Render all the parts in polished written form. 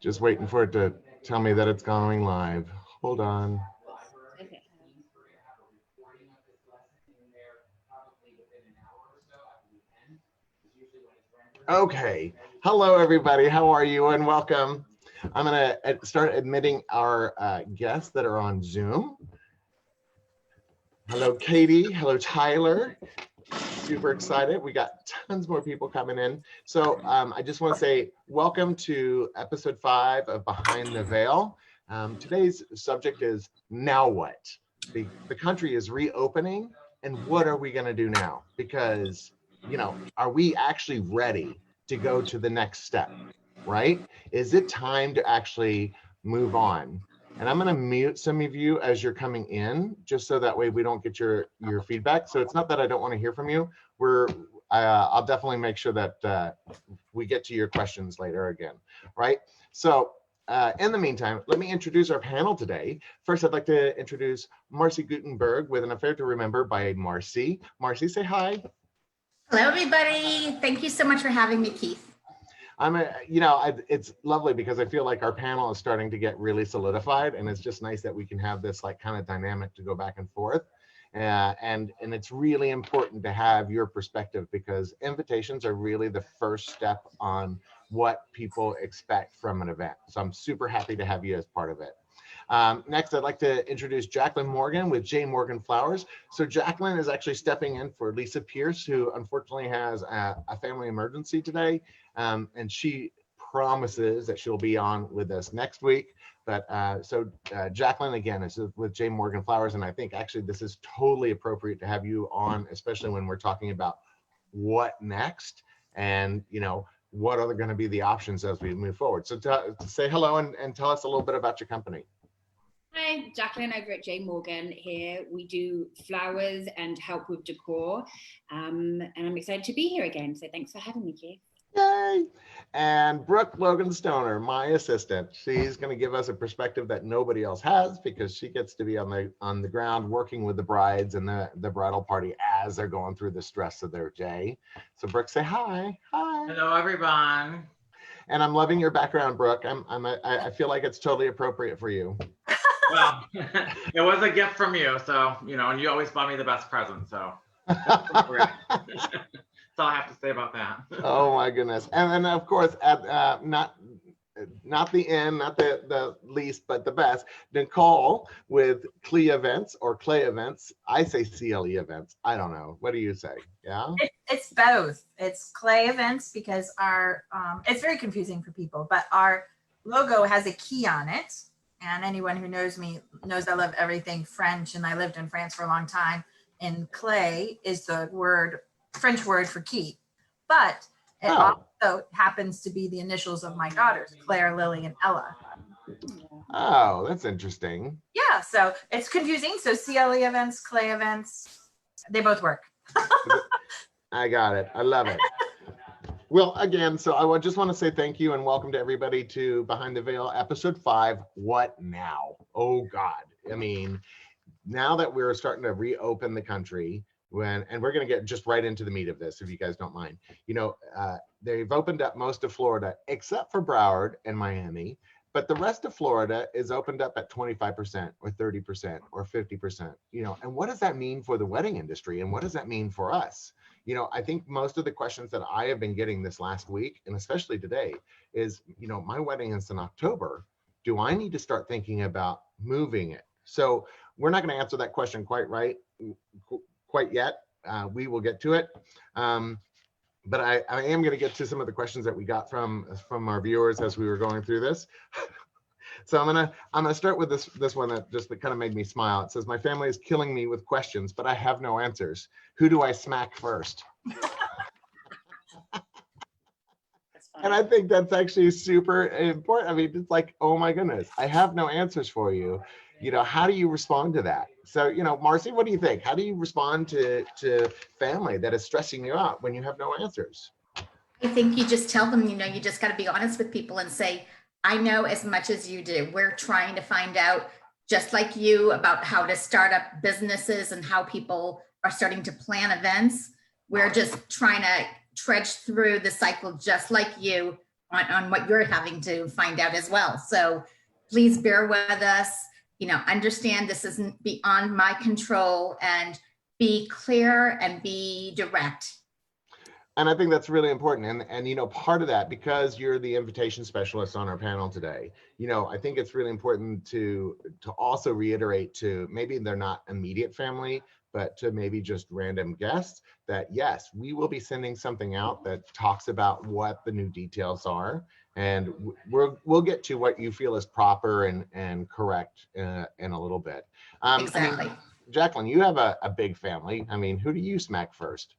Just waiting for it to tell me that it's going live. Hold on. Okay. Okay. Hello, everybody. How are you? And welcome. I'm going to start admitting our guests that are on Zoom. Hello, Katie. Hello, Tyler. Super excited. We got tons more people coming in. So I just want to say welcome to episode 5 of Behind the Veil. Today's subject is now what? The country is reopening, and what are we going to do now? Because, are we actually ready to go to the next step, right? Is it time to actually move on? And I'm going to mute some of you as you're coming in, just so that way we don't get your feedback. So it's not that I don't want to hear from you. I'll definitely make sure that we get to your questions later again, right? So in the meantime, let me introduce our panel today. First, I'd like to introduce Marcy Gutenberg with An Affair to Remember by Marcy. Marcy, say hi. Hello, everybody. Thank you so much for having me, Keith. It's lovely because I feel like our panel is starting to get really solidified, and it's just nice that we can have this like kind of dynamic to go back and forth. And it's really important to have your perspective, because invitations are really the first step on what people expect from an event. So I'm super happy to have you as part of it. Next, I'd like to introduce Jacqueline Morgan with J. Morgan Flowers. So Jacqueline is actually stepping in for Lisa Pierce, who unfortunately has a family emergency today. And she promises that she'll be on with us next week. But Jacqueline, again, is with J. Morgan Flowers. And I think actually this is totally appropriate to have you on, especially when we're talking about what next and, what are going to be the options as we move forward. So to say hello and tell us a little bit about your company. Hi, Jacqueline over at J. Morgan here. We do flowers and help with decor. And I'm excited to be here again. So thanks for having me, Keith. Yay! And Brooke Logan Stoner, my assistant, she's going to give us a perspective that nobody else has, because she gets to be on the ground working with the brides and the bridal party as they're going through the stress of their day. So Brooke, say hi. Hi. Hello, everyone. And I'm loving your background, Brooke. I feel like it's totally appropriate for you. Well, it was a gift from you, so and you always bought me the best present, so that's appropriate. That's all I have to say about that. Oh my goodness. And then of course, at not the least, but the best, Nicole with Clay Events or Clay Events. I say CLE Events. I don't know. What do you say? Yeah? It's both. It's Clay Events because our, it's very confusing for people, but our logo has a key on it. And anyone who knows me knows I love everything French, and I lived in France for a long time. And clay is the French word for key, but it also happens to be the initials of my daughters, Claire, Lily, and Ella. Oh, that's interesting. Yeah, so it's confusing. So CLE Events, Clay Events, they both work. I got it. I love it. Well, again, so I just want to say thank you and welcome to everybody to Behind the Veil, episode 5, What Now? Oh, God. I mean, now that we're starting to reopen the country, and we're going to get just right into the meat of this, if you guys don't mind. They've opened up most of Florida, except for Broward and Miami, but the rest of Florida is opened up at 25% or 30% or 50%, and what does that mean for the wedding industry? And what does that mean for us? I think most of the questions that I have been getting this last week, and especially today, is, my wedding is in October. Do I need to start thinking about moving it? So we're not going to answer that question quite yet. We will get to it. But I am going to get to some of the questions that we got from our viewers as we were going through this. So I'm gonna start with this one that kind of made me smile. It says, my family is killing me with questions, but I have no answers. Who do I smack first? And I think that's actually super important. I mean, it's like, oh my goodness, I have no answers for you. How do you respond to that? So, Marcy, what do you think? How do you respond to family that is stressing you out when you have no answers? I think you just tell them, you just got to be honest with people and say, I know as much as you do. We're trying to find out, just like you, about how to start up businesses and how people are starting to plan events. We're just trying to trudge through the cycle just like you, on what you're having to find out as well. So please bear with us, understand this isn't beyond my control, and be clear and be direct. And I think that's really important. And part of that, because you're the invitation specialist on our panel today, I think it's really important to also reiterate to maybe they're not immediate family, but to maybe just random guests that yes, we will be sending something out that talks about what the new details are. And we'll get to what you feel is proper and correct in a little bit. Exactly. Jacqueline, you have a big family. I mean, who do you smack first?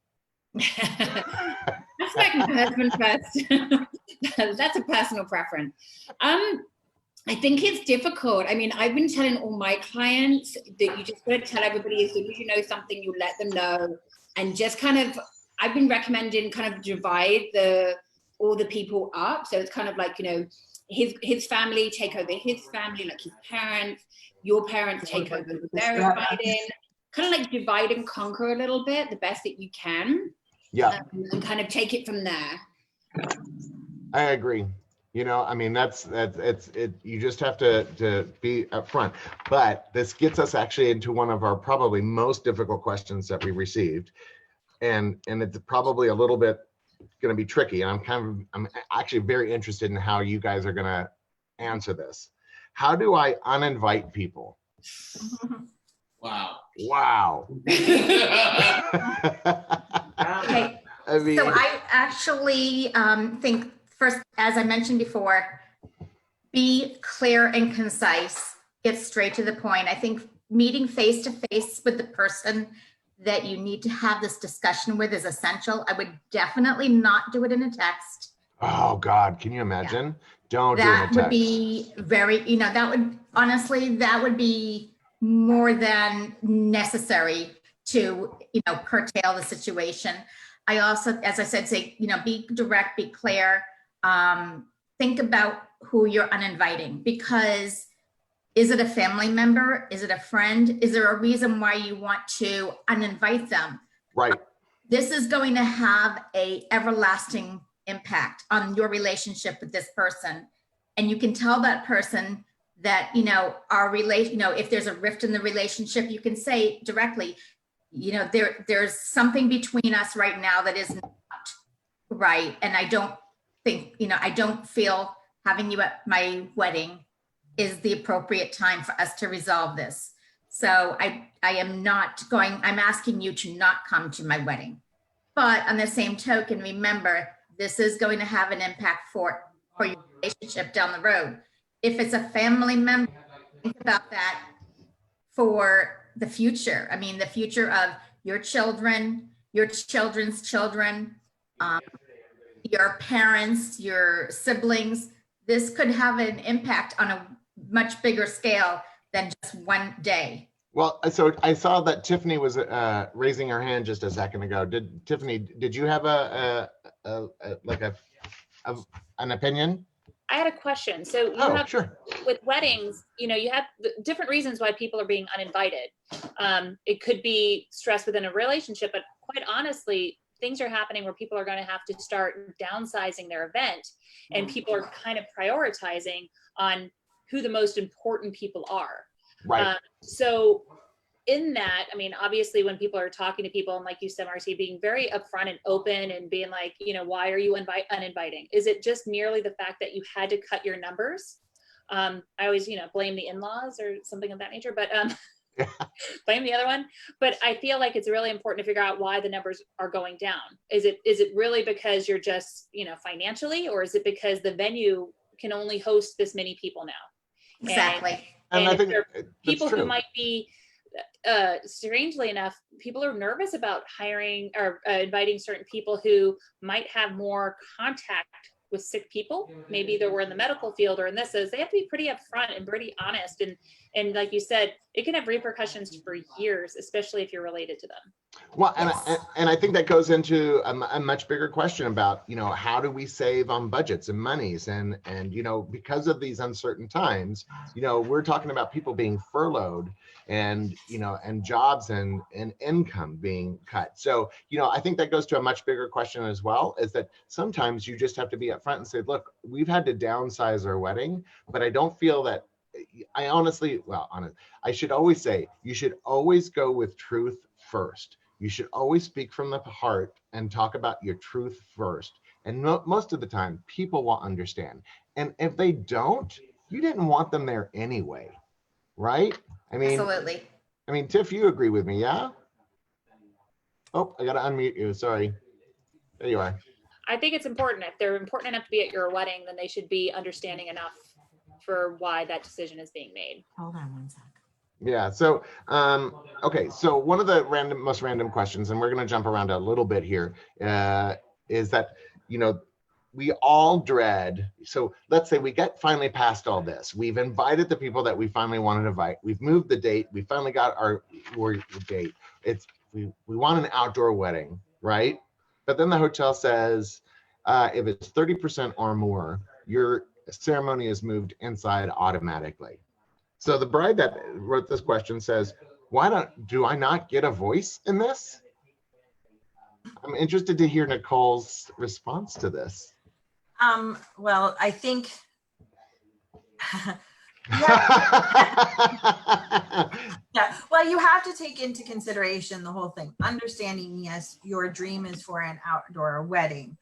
I smack my husband first. That's a personal preference. I think it's difficult. I mean, I've been telling all my clients that you just got to tell everybody as soon as you know something, you let them know, and just I've been recommending divide all the people up. So it's kind of like, his family take over his family, like his parents, your parents take over their inviting. Kind of like divide and conquer a little bit, the best that you can. Yeah. And kind of take it from there. I agree. I mean, it's you just have to be upfront. But this gets us actually into one of our probably most difficult questions that we received. And it's probably a little bit going to be tricky. And I'm actually very interested in how you guys are going to answer this. How do I uninvite people? Wow. Okay. I mean, So I actually think first, as I mentioned before, be clear and concise, get straight to the point. I think meeting face to face with the person that you need to have this discussion with is essential. I would definitely not do it in a text. oh God, can you imagine? Yeah. Don't do That it in a would text. be very, that would be more than necessary to, curtail the situation. I also, as I said, say, be direct, be clear. Think about who you're uninviting, because is it a family member? Is it a friend? Is there a reason why you want to uninvite them? Right. This is going to have a everlasting impact on your relationship with this person. And you can tell that person that, our relation, if there's a rift in the relationship, you can say directly, there's something between us right now that is not right. And I don't think, I don't feel having you at my wedding is the appropriate time for us to resolve this. So I am not going, I'm asking you to not come to my wedding. But on the same token, remember, this is going to have an impact for your relationship down the road. If it's a family member, think about that for the future. I mean, the future of your children, your children's children, your parents, your siblings. This could have an impact on a much bigger scale than just one day. Well, so I saw that Tiffany was raising her hand just a second ago. Tiffany, did you have an opinion? I had a question. So Sure. With weddings, you have different reasons why people are being uninvited. It could be stress within a relationship, but quite honestly, things are happening where people are going to have to start downsizing their event, and people are kind of prioritizing on who the most important people are. Right. So in that, I mean, obviously when people are talking to people, and like you said, Marcy, being very upfront and open and being like, why are you uninviting? Is it just merely the fact that you had to cut your numbers? I always, blame the in-laws or something of that nature, but blame the other one. But I feel like it's really important to figure out why the numbers are going down. Is it really because you're just, financially, or is it because the venue can only host this many people now? Exactly. And I if think there are people that's true. who might be, strangely enough, people are nervous about hiring or inviting certain people who might have more contact with sick people. Maybe they were in the medical field or in this, is they have to be pretty upfront and pretty honest. And like you said, it can have repercussions for years, especially if you're related to them. Well, Yes. and I think that goes into a much bigger question about, how do we save on budgets and monies? And, because of these uncertain times, we're talking about people being furloughed and, and jobs and income being cut. So, I think that goes to a much bigger question as well, is that sometimes you just have to be upfront and say, look, we've had to downsize our wedding, but I don't feel that I should always say, you should always go with truth first. You should always speak from the heart and talk about your truth first. And most of the time, people will understand. And if they don't, you didn't want them there anyway, right? Absolutely. Tiff, you agree with me, yeah? Oh, I gotta unmute you, sorry. There you are. I think it's important. If they're important enough to be at your wedding, then they should be understanding enough for why that decision is being made. Hold on one sec. Yeah. So, okay. So one of the most random questions, and we're going to jump around a little bit here, is that, we all dread. So let's say we get finally past all this. We've invited the people that we finally wanted to invite. We've moved the date. We finally got our date. We want an outdoor wedding, right? But then the hotel says, if it's 30% or more, your ceremony is moved inside automatically. So the bride that wrote this question says, do I not get a voice in this? I'm interested to hear Nicole's response to this. Well, I think, well, you have to take into consideration the whole thing, understanding, yes, your dream is for an outdoor wedding.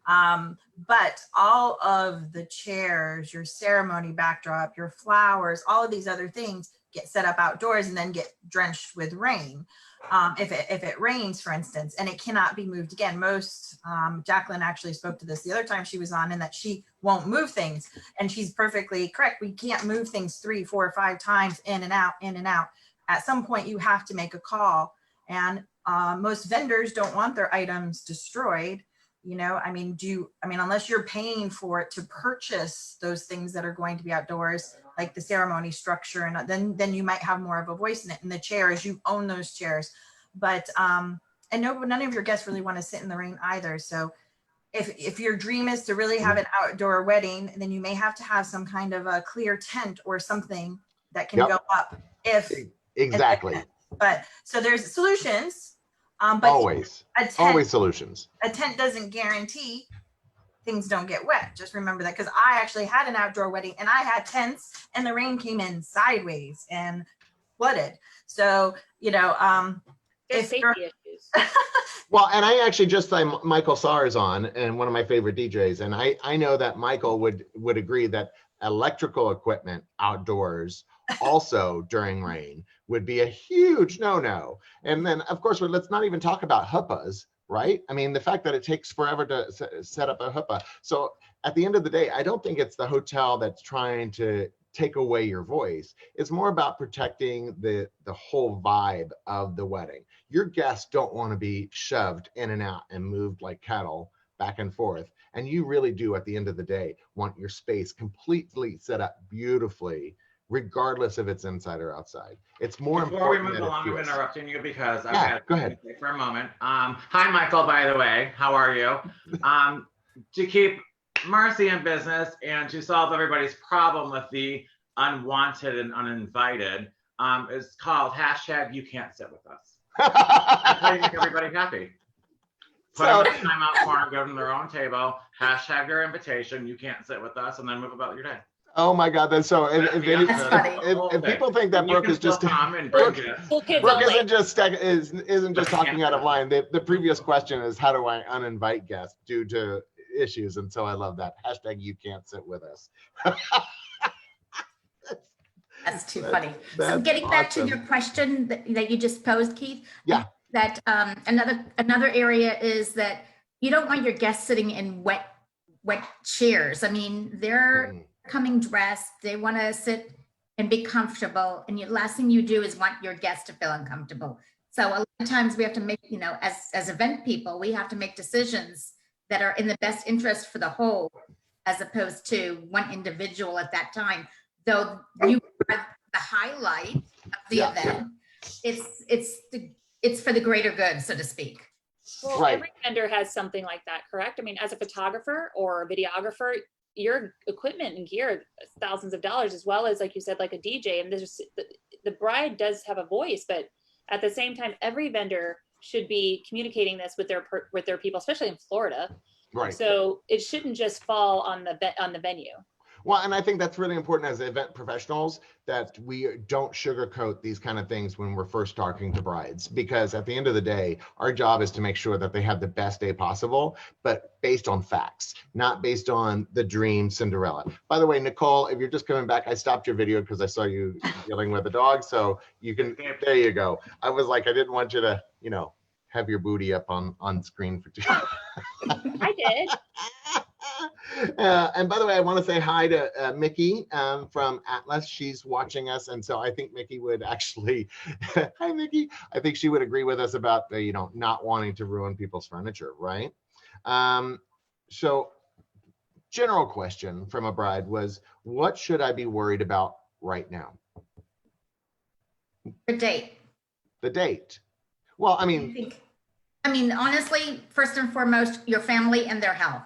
But all of the chairs, your ceremony backdrop, your flowers, all of these other things get set up outdoors and then get drenched with rain. If it rains, for instance, and it cannot be moved again. Jacqueline actually spoke to this the other time she was on, and that she won't move things. And she's perfectly correct. We can't move things 3, 4, 5 times in and out, in and out. At some point you have to make a call, and most vendors don't want their items destroyed. Unless you're paying for it to purchase those things that are going to be outdoors, like the ceremony structure, and then you might have more of a voice in it. And the chairs, you own those chairs. But none of your guests really want to sit in the rain either. So if your dream is to really have an outdoor wedding, then you may have to have some kind of a clear tent or something that can go up. Exactly. But so there's solutions. But always solutions. A tent doesn't guarantee things don't get wet. Just remember that, because I actually had an outdoor wedding and I had tents and the rain came in sideways and flooded. So, There's safety issues. Well, and I actually just saw Michael Sars on, and one of my favorite DJs, and I know that Michael would agree that electrical equipment outdoors also during rain would be a huge no-no. And then, of course, let's not even talk about huppahs, right? The fact that it takes forever to set up a huppah. So at the end of the day, I don't think it's the hotel that's trying to take away your voice. It's more about protecting the whole vibe of the wedding. Your guests don't want to be shoved in and out and moved like cattle back and forth. And you really do, at the end of the day, want your space completely set up beautifully, regardless if it's inside or outside. It's more Before we important. move along, I'm interrupting you because I've Yeah, got go ahead. for a moment. Hi, Michael, by the way. How are you? To keep Marcy in business and to solve everybody's problem with the unwanted and uninvited, is called #You Can't Sit With Us. That's how you make everybody happy. Put them in the timeout corner, give them their own table, #their invitation, you can't sit with us, and then move about your day. Oh my God, that's so. If people think that Brooke is just Brooke isn't just talking out of line. The previous question is, how do I uninvite guests due to issues? And so I love that #You Can't Sit With Us. That's too funny. So getting back to your question that you just posed, Keith. Yeah. That another area is that you don't want your guests sitting in wet chairs. they're coming dressed. They want to sit and be comfortable. And the last thing you do is want your guests to feel uncomfortable. So a lot of times we have to make, as event people, we have to make decisions that are in the best interest for the whole, as opposed to one individual at that time. Though you are the highlight of the Yeah. event. It's for the greater good, so to speak. Well, Right. every vendor has something like that, correct? I mean, as a photographer or a videographer, your equipment and gear is thousands of dollars, as well as, like you said, like a DJ. And there's the bride does have a voice, but at the same time, every vendor should be communicating this with their people, especially in Florida. Right. So it shouldn't just fall on the venue. Well, and I think that's really important as event professionals, that we don't sugarcoat these kind of things when we're first talking to brides, because at the end of the day, our job is to make sure that they have the best day possible, but based on facts, not based on the dream Cinderella. By the way, Nicole, if you're just coming back, I stopped your video because I saw you dealing with a dog. So you can, there you go. I was like, I didn't want you to, have your booty up on screen for too. I did. And by the way, I want to say hi to Mickey from Atlas. She's watching us, and so I think Mickey would actually, hi Mickey. I think she would agree with us about not wanting to ruin people's furniture, right? So, general question from a bride was, what should I be worried about right now? The date. The date. Well, I mean, honestly, first and foremost, your family and their health.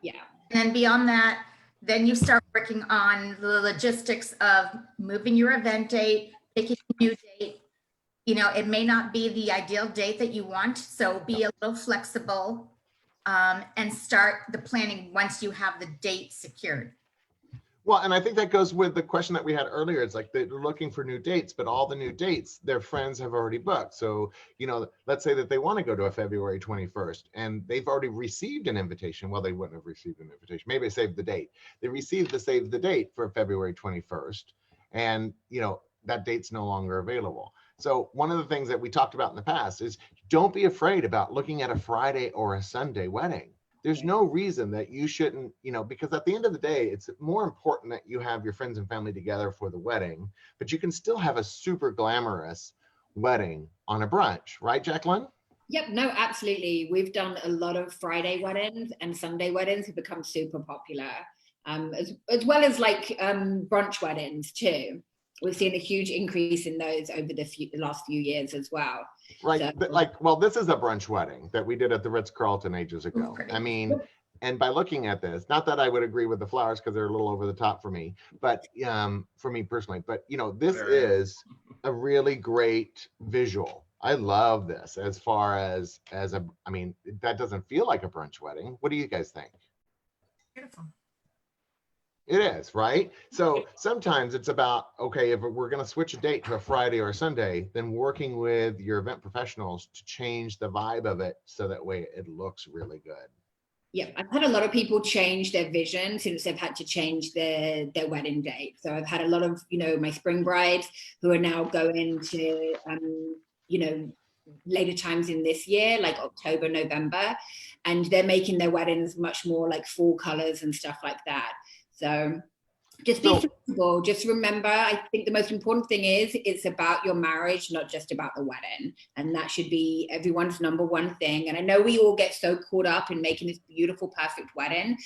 Yeah. And then beyond that, then you start working on the logistics of moving your event date, picking a new date. It may not be the ideal date that you want, so be a little flexible and start the planning once you have the date secured. well, and I think that goes with the question that we had earlier. It's like they're looking for new dates, but all the new dates their friends have already booked. So, let's say that they want to go to a February 21st and they've already received an invitation. Well, they wouldn't have received an invitation. Maybe they saved the date. They received the save the date for February 21st. And, that date's no longer available. So one of the things that we talked about in the past is don't be afraid about looking at a Friday or a Sunday wedding. There's no reason that you shouldn't, because at the end of the day, it's more important that you have your friends and family together for the wedding, but you can still have a super glamorous wedding on a brunch, right, Jacqueline? Yep, no, absolutely. We've done a lot of Friday weddings, and Sunday weddings have become super popular, as well as brunch weddings too. We've seen a huge increase in those over the last few years as well. Right. So, This is a brunch wedding that we did at the Ritz-Carlton ages ago. I mean, and by looking at this, not that I would agree with the flowers because they're a little over the top for me, but for me personally, but this is a really great visual. I love this as far as that doesn't feel like a brunch wedding. What do you guys think? Beautiful. It is, right? So sometimes it's about, okay, if we're going to switch a date to a Friday or a Sunday, then working with your event professionals to change the vibe of it so that way it looks really good. yeah, I've had a lot of people change their vision since they've had to change their wedding date. So I've had a lot of, my spring brides who are now going to, later times in this year, like October, November, and they're making their weddings much more like fall colors and stuff like that. So just be flexible. Just remember, I think the most important thing is it's about your marriage, not just about the wedding. And that should be everyone's number one thing. And I know we all get so caught up in making this beautiful, perfect wedding.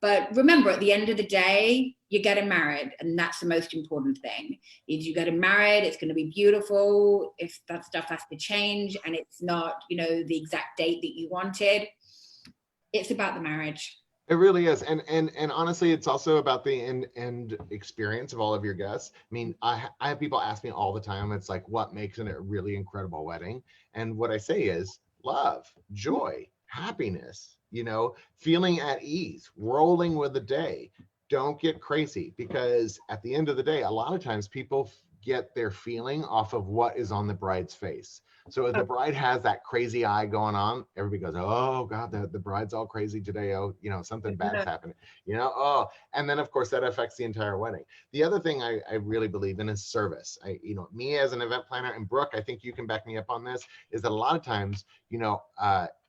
But remember, at the end of the day, you're getting married. And that's the most important thing. Is you get married, it's going to be beautiful. If that stuff has to change and it's not, the exact date that you wanted, it's about the marriage. It really is. And honestly, it's also about the end experience of all of your guests. I mean, I have people ask me all the time, it's like, what makes it a really incredible wedding? And what I say is love, joy, happiness, feeling at ease, rolling with the day. Don't get crazy, because at the end of the day, a lot of times people get their feeling off of what is on the bride's face. So if the bride has that crazy eye going on, everybody goes, oh God, the bride's all crazy today. Oh, something bad's happening, and then of course that affects the entire wedding. The other thing I really believe in is service. Me as an event planner, and Brooke, I think you can back me up on this, is that a lot of times,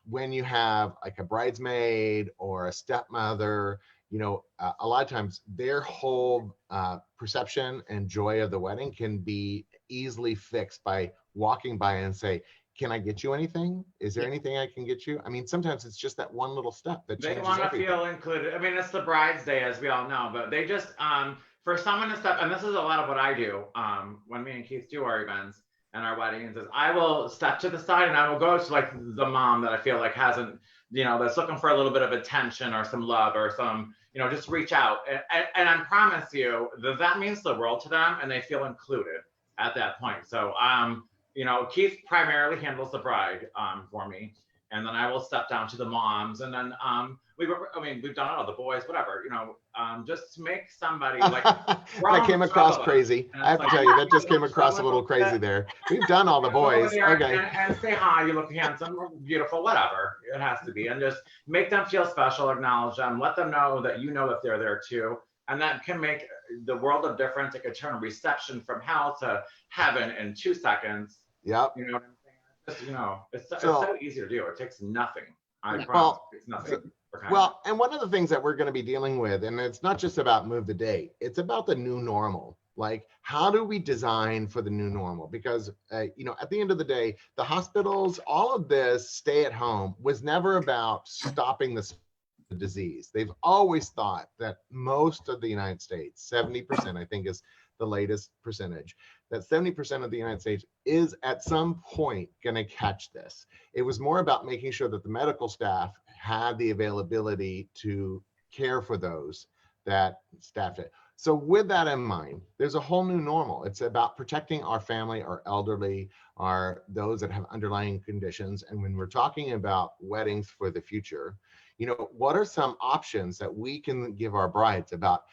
when you have like a bridesmaid or a stepmother, a lot of times their whole perception and joy of the wedding can be easily fixed by walking by and say, can I get you anything? Is there anything I can get you? I mean, sometimes it's just that one little step that changes They want to everything. feel included. I mean, it's the bride's day, as we all know, but they just, for someone to step, and this is a lot of what I do when me and Keith do our events and our weddings, is I will step to the side and I will go to like the mom that I feel like hasn't, that's looking for a little bit of attention or some love or some, just reach out. And I promise you that means the world to them, and they feel included at that point. So, Keith primarily handles the bride for me. And then I will step down to the moms, and then we've done all the boys, whatever, just to make somebody like. That came across crazy. I have to tell you, that just came across a little crazy there. We've done all the boys. Okay. And say hi, you look handsome, beautiful, whatever it has to be, and just make them feel special, acknowledge them, let them know that that they're there too, and that can make the world of difference. It could turn a reception from hell to heaven in 2 seconds. Yep. You know what I'm saying? It's so easy to do. It takes nothing. I promise. It's nothing. Well, and one of the things that we're going to be dealing with, and it's not just about move the date, it's about the new normal. Like, how do we design for the new normal? Because, at the end of the day, the hospitals, all of this stay at home was never about stopping the disease. They've always thought that most of the United States, 70%, I think is the latest percentage, that 70% of the United States is at some point going to catch this. It was more about making sure that the medical staff had the availability to care for those that staffed it. So with that in mind, there's a whole new normal. It's about protecting our family, our elderly, those that have underlying conditions. And when we're talking about weddings for the future, what are some options that we can give our brides about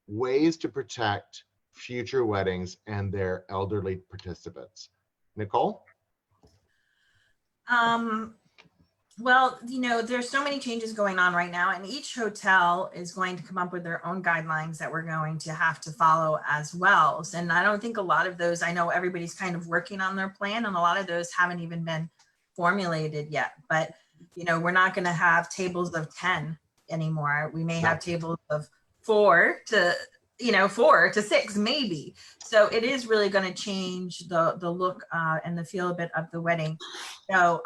ways to protect future weddings and their elderly participants? Nicole? Well, there's so many changes going on right now, and each hotel is going to come up with their own guidelines that we're going to have to follow as well. And I don't think a lot of those, I know everybody's kind of working on their plan, and a lot of those haven't even been formulated yet. But, we're not going to have tables of 10 anymore. We may have tables of 4 to 6 maybe. So it is really going to change the look and the feel a bit of the wedding. So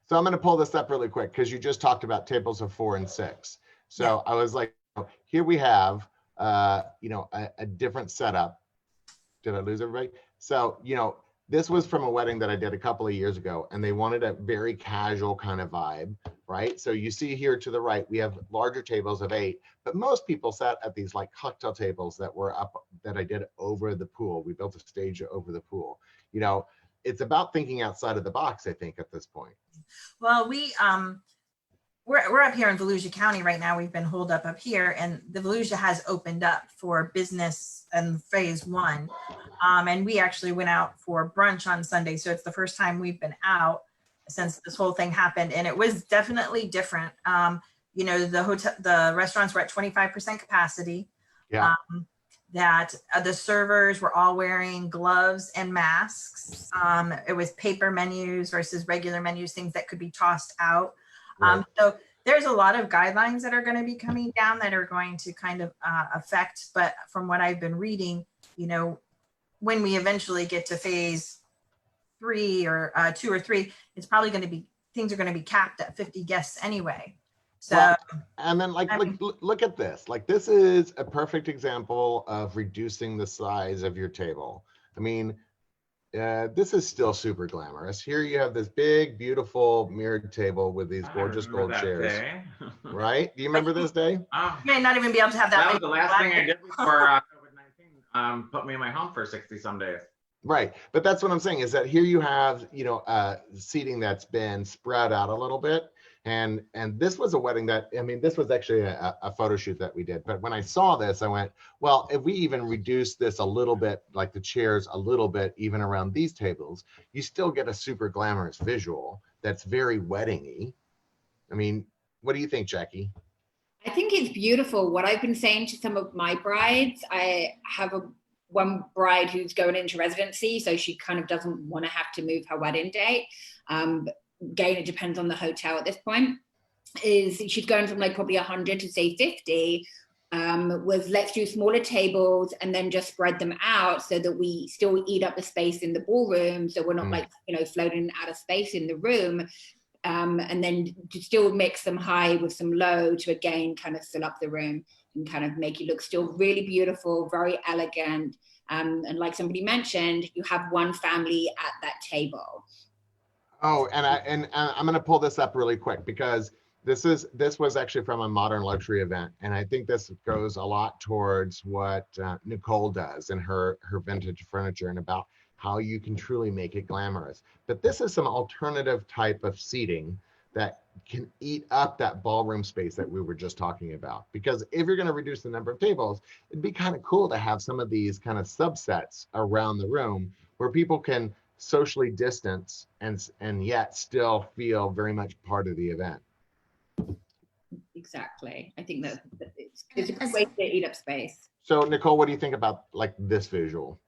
So I'm going to pull this up really quick because you just talked about tables of 4 and 6. So I was like, here we have, a different setup. Did I lose everybody? So, this was from a wedding that I did a couple of years ago, and they wanted a very casual kind of vibe, right? So you see here to the right, we have larger tables of 8, but most people sat at these like cocktail tables that were up, that I did over the pool. We built a stage over the pool. It's about thinking outside of the box, I think, at this point. Well, we're up here in Volusia County right now. We've been holed up here, and the Volusia has opened up for business and phase 1. And we actually went out for brunch on Sunday. So it's the first time we've been out since this whole thing happened. And it was definitely different. The restaurants were at 25% capacity. Yeah. That the servers were all wearing gloves and masks. It was paper menus versus regular menus, things that could be tossed out. Right. So there's a lot of guidelines that are going to be coming down that are going to kind of affect. But from what I've been reading, when we eventually get to phase 3 or 2 or 3, it's probably going to be, things are going to be capped at 50 guests anyway. So, and then look at this. Like, this is a perfect example of reducing the size of your table. I mean, this is still super glamorous. Here you have this big, beautiful mirrored table with these gorgeous gold chairs. Right? Do you remember this day? Oh, you may not even be able to have that. That was the last thing I did before COVID-19 put me in my home for 60 some days. Right. But that's what I'm saying, is that here you have, seating that's been spread out a little bit. And this was a wedding that, this was actually a photo shoot that we did. But when I saw this, I went, well, if we even reduce this a little bit, like the chairs a little bit, even around these tables, you still get a super glamorous visual that's very wedding-y. What do you think, Jackie? I think it's beautiful. What I've been saying to some of my brides, I have one bride who's going into residency, so she kind of doesn't want to have to move her wedding date. Again, it depends on the hotel at this point. Is she's going from like probably 100 to say 50, with let's do smaller tables and then just spread them out so that we still eat up the space in the ballroom, so we're not floating out of space in the room. And then to still mix them high with some low to again kind of fill up the room. and kind of make you look still really beautiful, very elegant. And like somebody mentioned, you have one family at that table. Oh, and I'm going to pull this up really quick because this was actually from a modern luxury event, and I think this goes a lot towards what Nicole does in her vintage furniture and about how you can truly make it glamorous. But this is some alternative type of seating that can eat up that ballroom space that we were just talking about. Because if you're going to reduce the number of tables, it'd be kind of cool to have some of these kind of subsets around the room where people can socially distance and yet still feel very much part of the event. Exactly. I think that it's a good way to eat up space. So Nicole, what do you think about like this visual?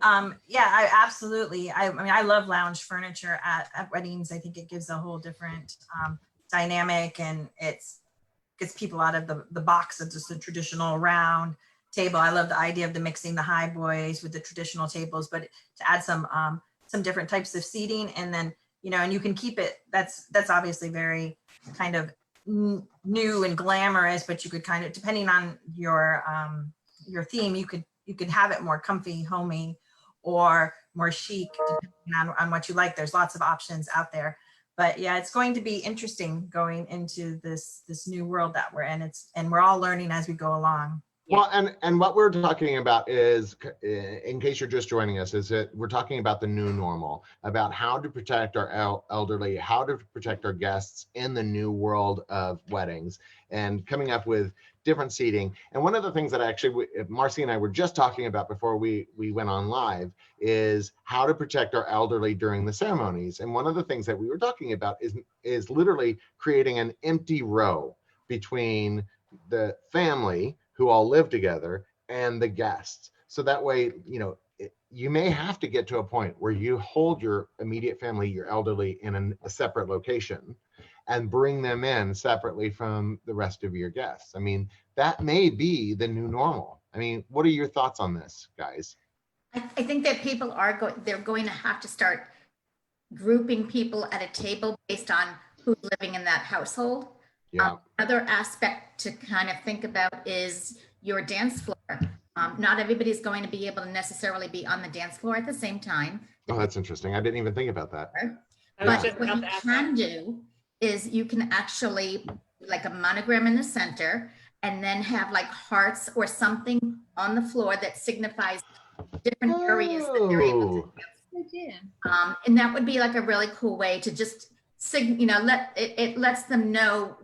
Yeah, I absolutely. I mean, I love lounge furniture at weddings. I think it gives a whole different dynamic, and it gets people out of the box of just the traditional round table. I love the idea of the mixing the high boys with the traditional tables, but to add some different types of seating, and then and you can keep it. That's obviously very kind of new and glamorous, but you could kind of, depending on your theme, you could have it more comfy, homey, or more chic, depending on what you like. There's lots of options out there. But yeah, it's going to be interesting going into this new world that we're in. And we're all learning as we go along. Well, and what we're talking about is, in case you're just joining us, is that we're talking about the new normal, about how to protect our elderly, how to protect our guests in the new world of weddings, and coming up with different seating. And one of the things that actually Marcy and I were just talking about before we went on live is how to protect our elderly during the ceremonies. And one of the things that we were talking about is literally creating an empty row between the family who all live together and the guests. So that way, you may have to get to a point where you hold your immediate family, your elderly, in a separate location and bring them in separately from the rest of your guests. I mean, that may be the new normal. I mean, what are your thoughts on this, guys? I think that people they're going to have to start grouping people at a table based on who's living in that household. Yeah. Another aspect to kind of think about is your dance floor. Not everybody's going to be able to necessarily be on the dance floor at the same time. Oh, that's interesting. I didn't even think about that. But what you can do is you can actually like a monogram in the center and then have like hearts or something on the floor that signifies different areas that they're able to do. And that would be like a really cool way to just it lets them know,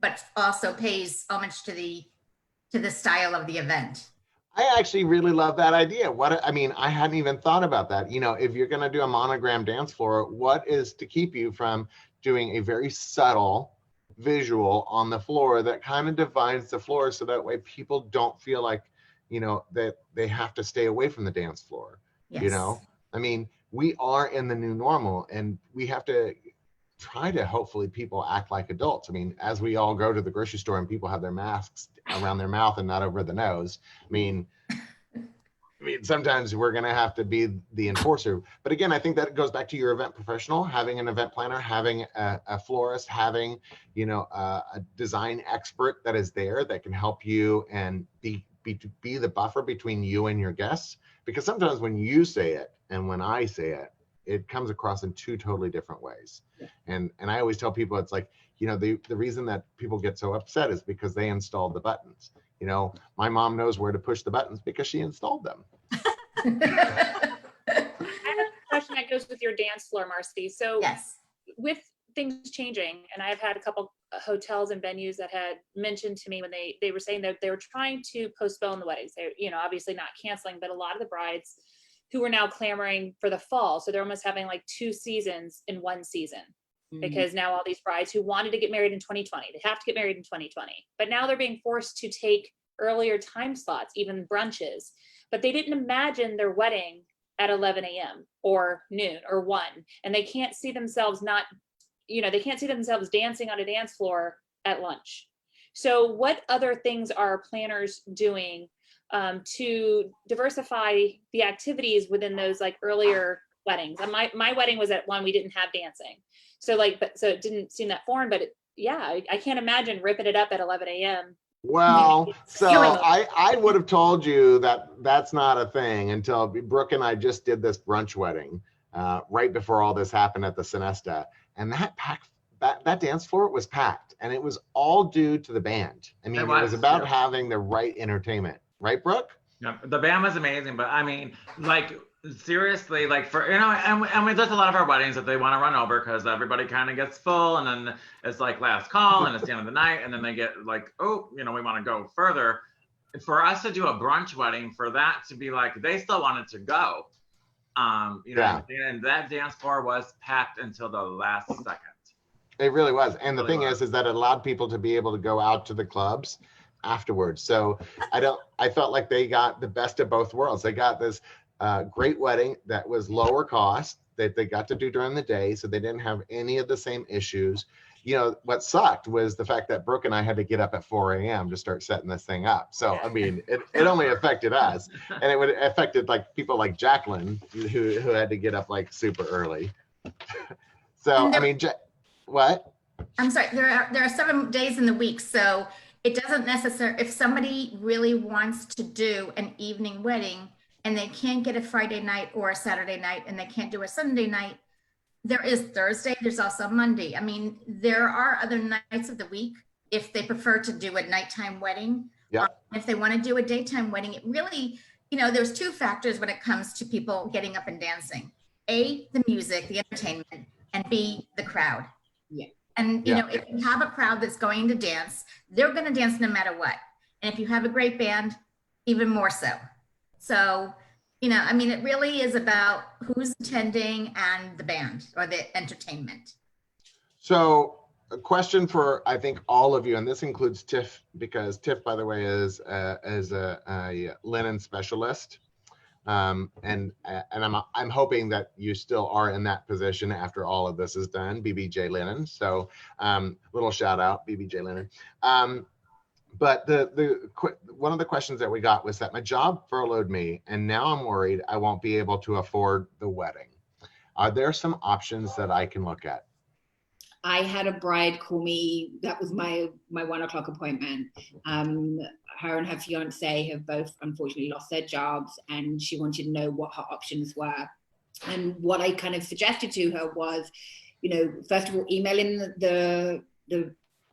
but also pays homage to the style of the event. I actually really love that idea. I hadn't even thought about that. If you're going to do a monogram dance floor, what is to keep you from doing a very subtle visual on the floor that kind of divides the floor so that way people don't feel like, that they have to stay away from the dance floor. Yes. I mean, we are in the new normal and we have to try to hopefully people act like adults. I mean, as we all go to the grocery store and people have their masks around their mouth and not over the nose. I mean, sometimes we're going to have to be the enforcer. But again, I think that goes back to your event professional, having an event planner, having a florist, having, a design expert that is there that can help you and be the buffer between you and your guests. Because sometimes when you say it and when I say it, it comes across in two totally different ways. And I always tell people, it's like, the reason that people get so upset is because they installed the buttons. My mom knows where to push the buttons because she installed them. I have a question that goes with your dance floor, Marcy. So Yes. with things changing, and I've had a couple hotels and venues that had mentioned to me when they were saying that they were trying to postpone the weddings. They're, obviously not canceling, but a lot of the brides who are now clamoring for the fall. So they're almost having like 2 seasons in 1 season. Because now all these brides who wanted to get married in 2020, they have to get married in 2020. But now they're being forced to take earlier time slots, even brunches. But they didn't imagine their wedding at 11 a.m. or noon or 1. And they can't see themselves they can't see themselves dancing on a dance floor at lunch. So what other things are planners doing to diversify the activities within those like earlier weddings? And my wedding was at 1, we didn't have dancing. So so it didn't seem that foreign, but I can't imagine ripping it up at 11 a.m. Well, so Killing it. I would have told you that that's not a thing until Brooke and I just did this brunch wedding right before all this happened at the Sonesta, and that dance floor was packed, and it was all due to the band. I mean, it was about too. having the right entertainment, right, Brooke? Yeah, the band was amazing, but I mean, like seriously, like for and we there's a lot of our weddings that they want to run over because everybody kind of gets full, and then it's like last call, and it's the end of the night, and then they get like, oh, we want to go further. For us to do a brunch wedding, for that to be like, they still wanted to go, Yeah. and that dance floor was packed until the last second. It really was. And the Really thing was. is that it allowed people to be able to go out to the clubs afterwards. So I felt like they got the best of both worlds. They got this great wedding that was lower cost that they got to do during the day. So they didn't have any of the same issues. What sucked was the fact that Brooke and I had to get up at 4 a.m. to start setting this thing up. So, I mean, it only affected us, and it would affected like people like Jacqueline who had to get up like super early. So, I mean, what? I'm sorry, there are 7 days in the week, so it doesn't necessarily, if somebody really wants to do an evening wedding and they can't get a Friday night or a Saturday night and they can't do a Sunday night, there is Thursday, there's also Monday. I mean, there are other nights of the week if they prefer to do a nighttime wedding. Yeah. If they want to do a daytime wedding, it really, there's 2 factors when it comes to people getting up and dancing. A, the music, the entertainment, and B, the crowd. Yeah. And, if you have a crowd that's going to dance, they're going to dance no matter what. And if you have a great band, even more so. So, I mean, it really is about who's attending and the band or the entertainment. So a question for, I think, all of you, and this includes Tiff, because Tiff, by the way, is a linen specialist. And I'm hoping that you still are in that position after all of this is done, BBJ Linen. So little shout out, BBJ Linen. But one of the questions that we got was that my job furloughed me, and now I'm worried I won't be able to afford the wedding. Are there some options that I can look at? I had a bride call me. That was my 1 o'clock appointment. Her and her fiance have both unfortunately lost their jobs, and she wanted to know what her options were. And what I kind of suggested to her was, first of all, emailing the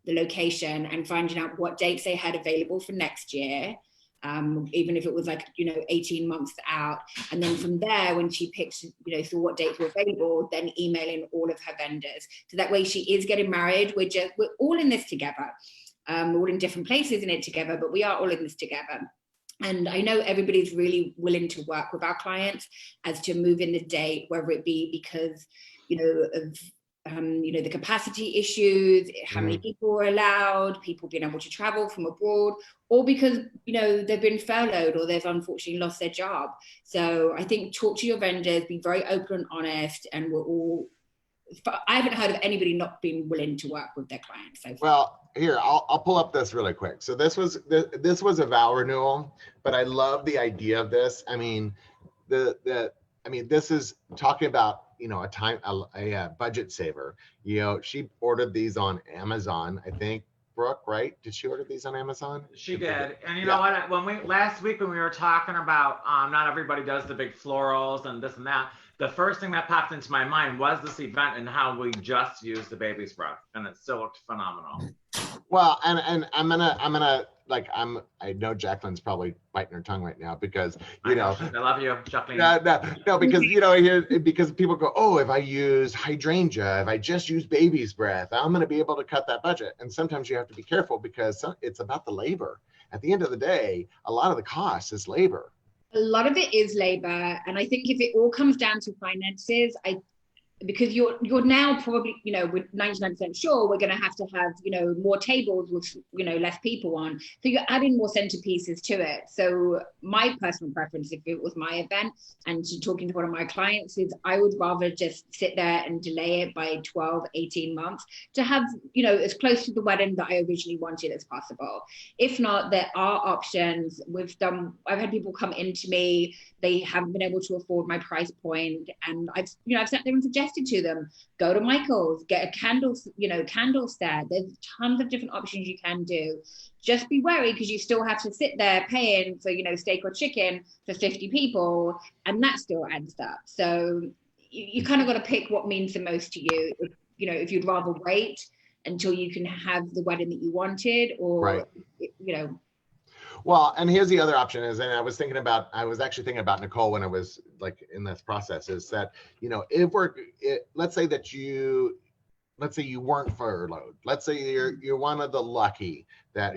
location and finding out what dates they had available for next year. Even if it was 18 months out. And then from there, when she picked, saw what dates were available, then emailing all of her vendors. So that way she is getting married. We're all in this together. We're all in different places in it together, but we are all in this together. And I know everybody's really willing to work with our clients as to move in the date, whether it be because, of the capacity issues, how many people are allowed, people being able to travel from abroad, or because, they've been furloughed or they've unfortunately lost their job. So I think talk to your vendors, be very open and honest, and I haven't heard of anybody not being willing to work with their clients. So well, here, I'll pull up this really quick. So this was a vow renewal, but I love the idea of this. I mean, this is talking about, a budget saver. She ordered these on Amazon, I think. Brooke, right? Did she order these on Amazon? She did. And you know what? Last week when we were talking about not everybody does the big florals and this and that, the first thing that popped into my mind was this event and how we just used the baby's breath, and it still looked phenomenal. Well, and I'm gonna I know Jacqueline's probably biting her tongue right now because I love you, Jacqueline. No, because because people go, oh, if I use hydrangea, if I just use baby's breath, I'm gonna be able to cut that budget. And sometimes you have to be careful because it's about the labor. At the end of the day, a lot of the cost is labor. a lot of it is labor. And I think if it all comes down to finances, because you're now probably, we're 99% sure we're going to have, more tables with, less people on. So you're adding more centerpieces to it. So my personal preference, if it was my event and talking to one of my clients, is I would rather just sit there and delay it by 12, 18 months to have, as close to the wedding that I originally wanted as possible. If not, there are options. I've had people come into me, they haven't been able to afford my price point. And I've sat there and suggested suggested to them, go to Michael's, get a candle, candle stand. There's tons of different options you can do. Just be wary because you still have to sit there paying for, steak or chicken for 50 people, and that still adds up. So you kind of got to pick what means the most to you. If you'd rather wait until you can have the wedding that you wanted, or, Well, and here's the other option is, and I was actually thinking about Nicole when I was like in this process, is that, let's say you weren't furloughed. Let's say you're one of the lucky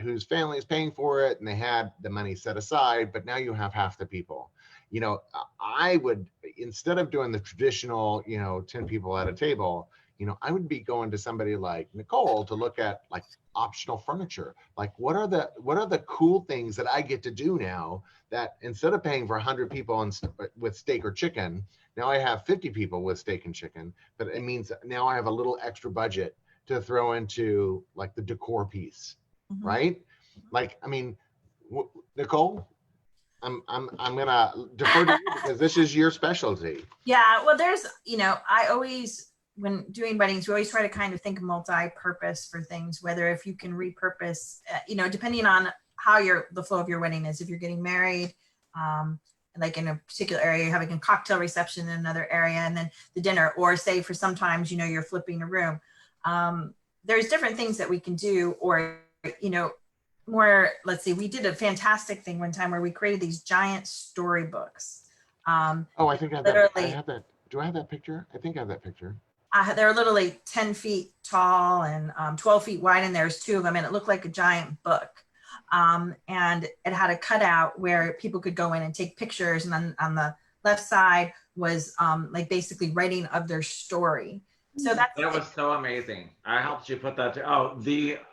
whose family is paying for it and they had the money set aside, but now you have half the people. I would, instead of doing the traditional, 10 people at a table, I would be going to somebody like Nicole to look at like optional furniture. Like what are the cool things that I get to do now that instead of paying for 100 people with steak or chicken, now I have 50 people with steak and chicken, but it means now I have a little extra budget to throw into like the decor piece, right? Like, I mean, Nicole, I'm gonna defer to you because this is your specialty. Yeah, well, there's, I always, when doing weddings, we always try to kind of think multi-purpose for things, whether if you can repurpose, depending on how the flow of your wedding is. If you're getting married, like in a particular area, you're having a cocktail reception in another area, and then the dinner, or say for sometimes, you're flipping a room. There's different things that we can do, or, more, let's see, we did a fantastic thing one time where we created these giant storybooks. I think I have that. Do I have that picture? I think I have that picture. They're literally 10 feet tall and 12 feet wide, and there's two of them, and it looked like a giant book. And it had a cutout where people could go in and take pictures, and then on the left side was like basically writing of their story. So that was so amazing. I helped you put that.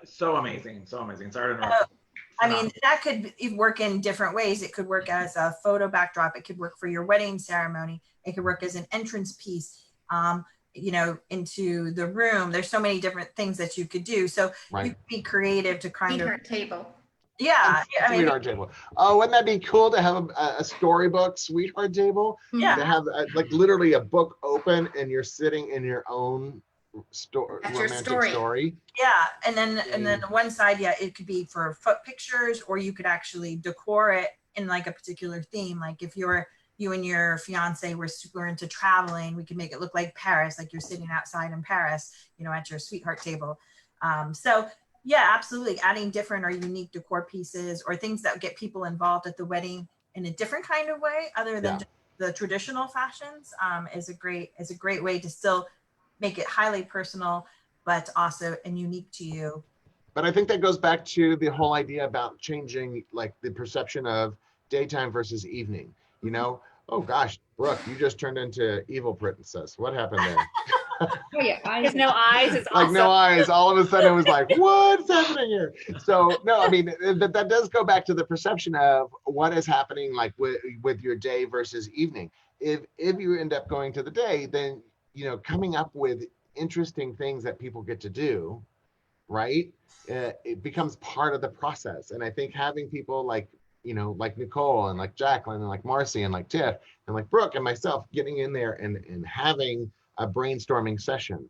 So amazing. Sorry to interrupt. I mean, that could work in different ways. It could work as a photo backdrop. It could work for your wedding ceremony. It could work as an entrance piece, into the room. There's so many different things that you could do. So you could be creative to kind Sweetheart table. Yeah. Sweetheart table. Oh, wouldn't that be cool to have a storybook sweetheart table? Yeah. To have like literally a book open and you're sitting in your own romantic story. Yeah, and then one side, it could be for foot pictures, or you could actually decor it in like a particular theme. Like if you and your fiance were super into traveling, we could make it look like Paris, like you're sitting outside in Paris, at your sweetheart table. So yeah, absolutely. Adding different or unique decor pieces or things that get people involved at the wedding in a different kind of way, other than just the traditional fashions, is a great way to still make it highly personal, but also and unique to you. But I think that goes back to the whole idea about changing like the perception of daytime versus evening. Oh gosh, Brooke, you just turned into evil princess. What happened there? There's no eyes. It's like awesome. no eyes. All of a sudden it was like, what's happening here? So no, I mean, that does go back to the perception of what is happening like with your day versus evening. If you end up going to the day, then, coming up with interesting things that people get to do, right? It becomes part of the process. And I think having people like Nicole and like Jacqueline and like Marcy and like Tiff and like Brooke and myself getting in there and having a brainstorming session,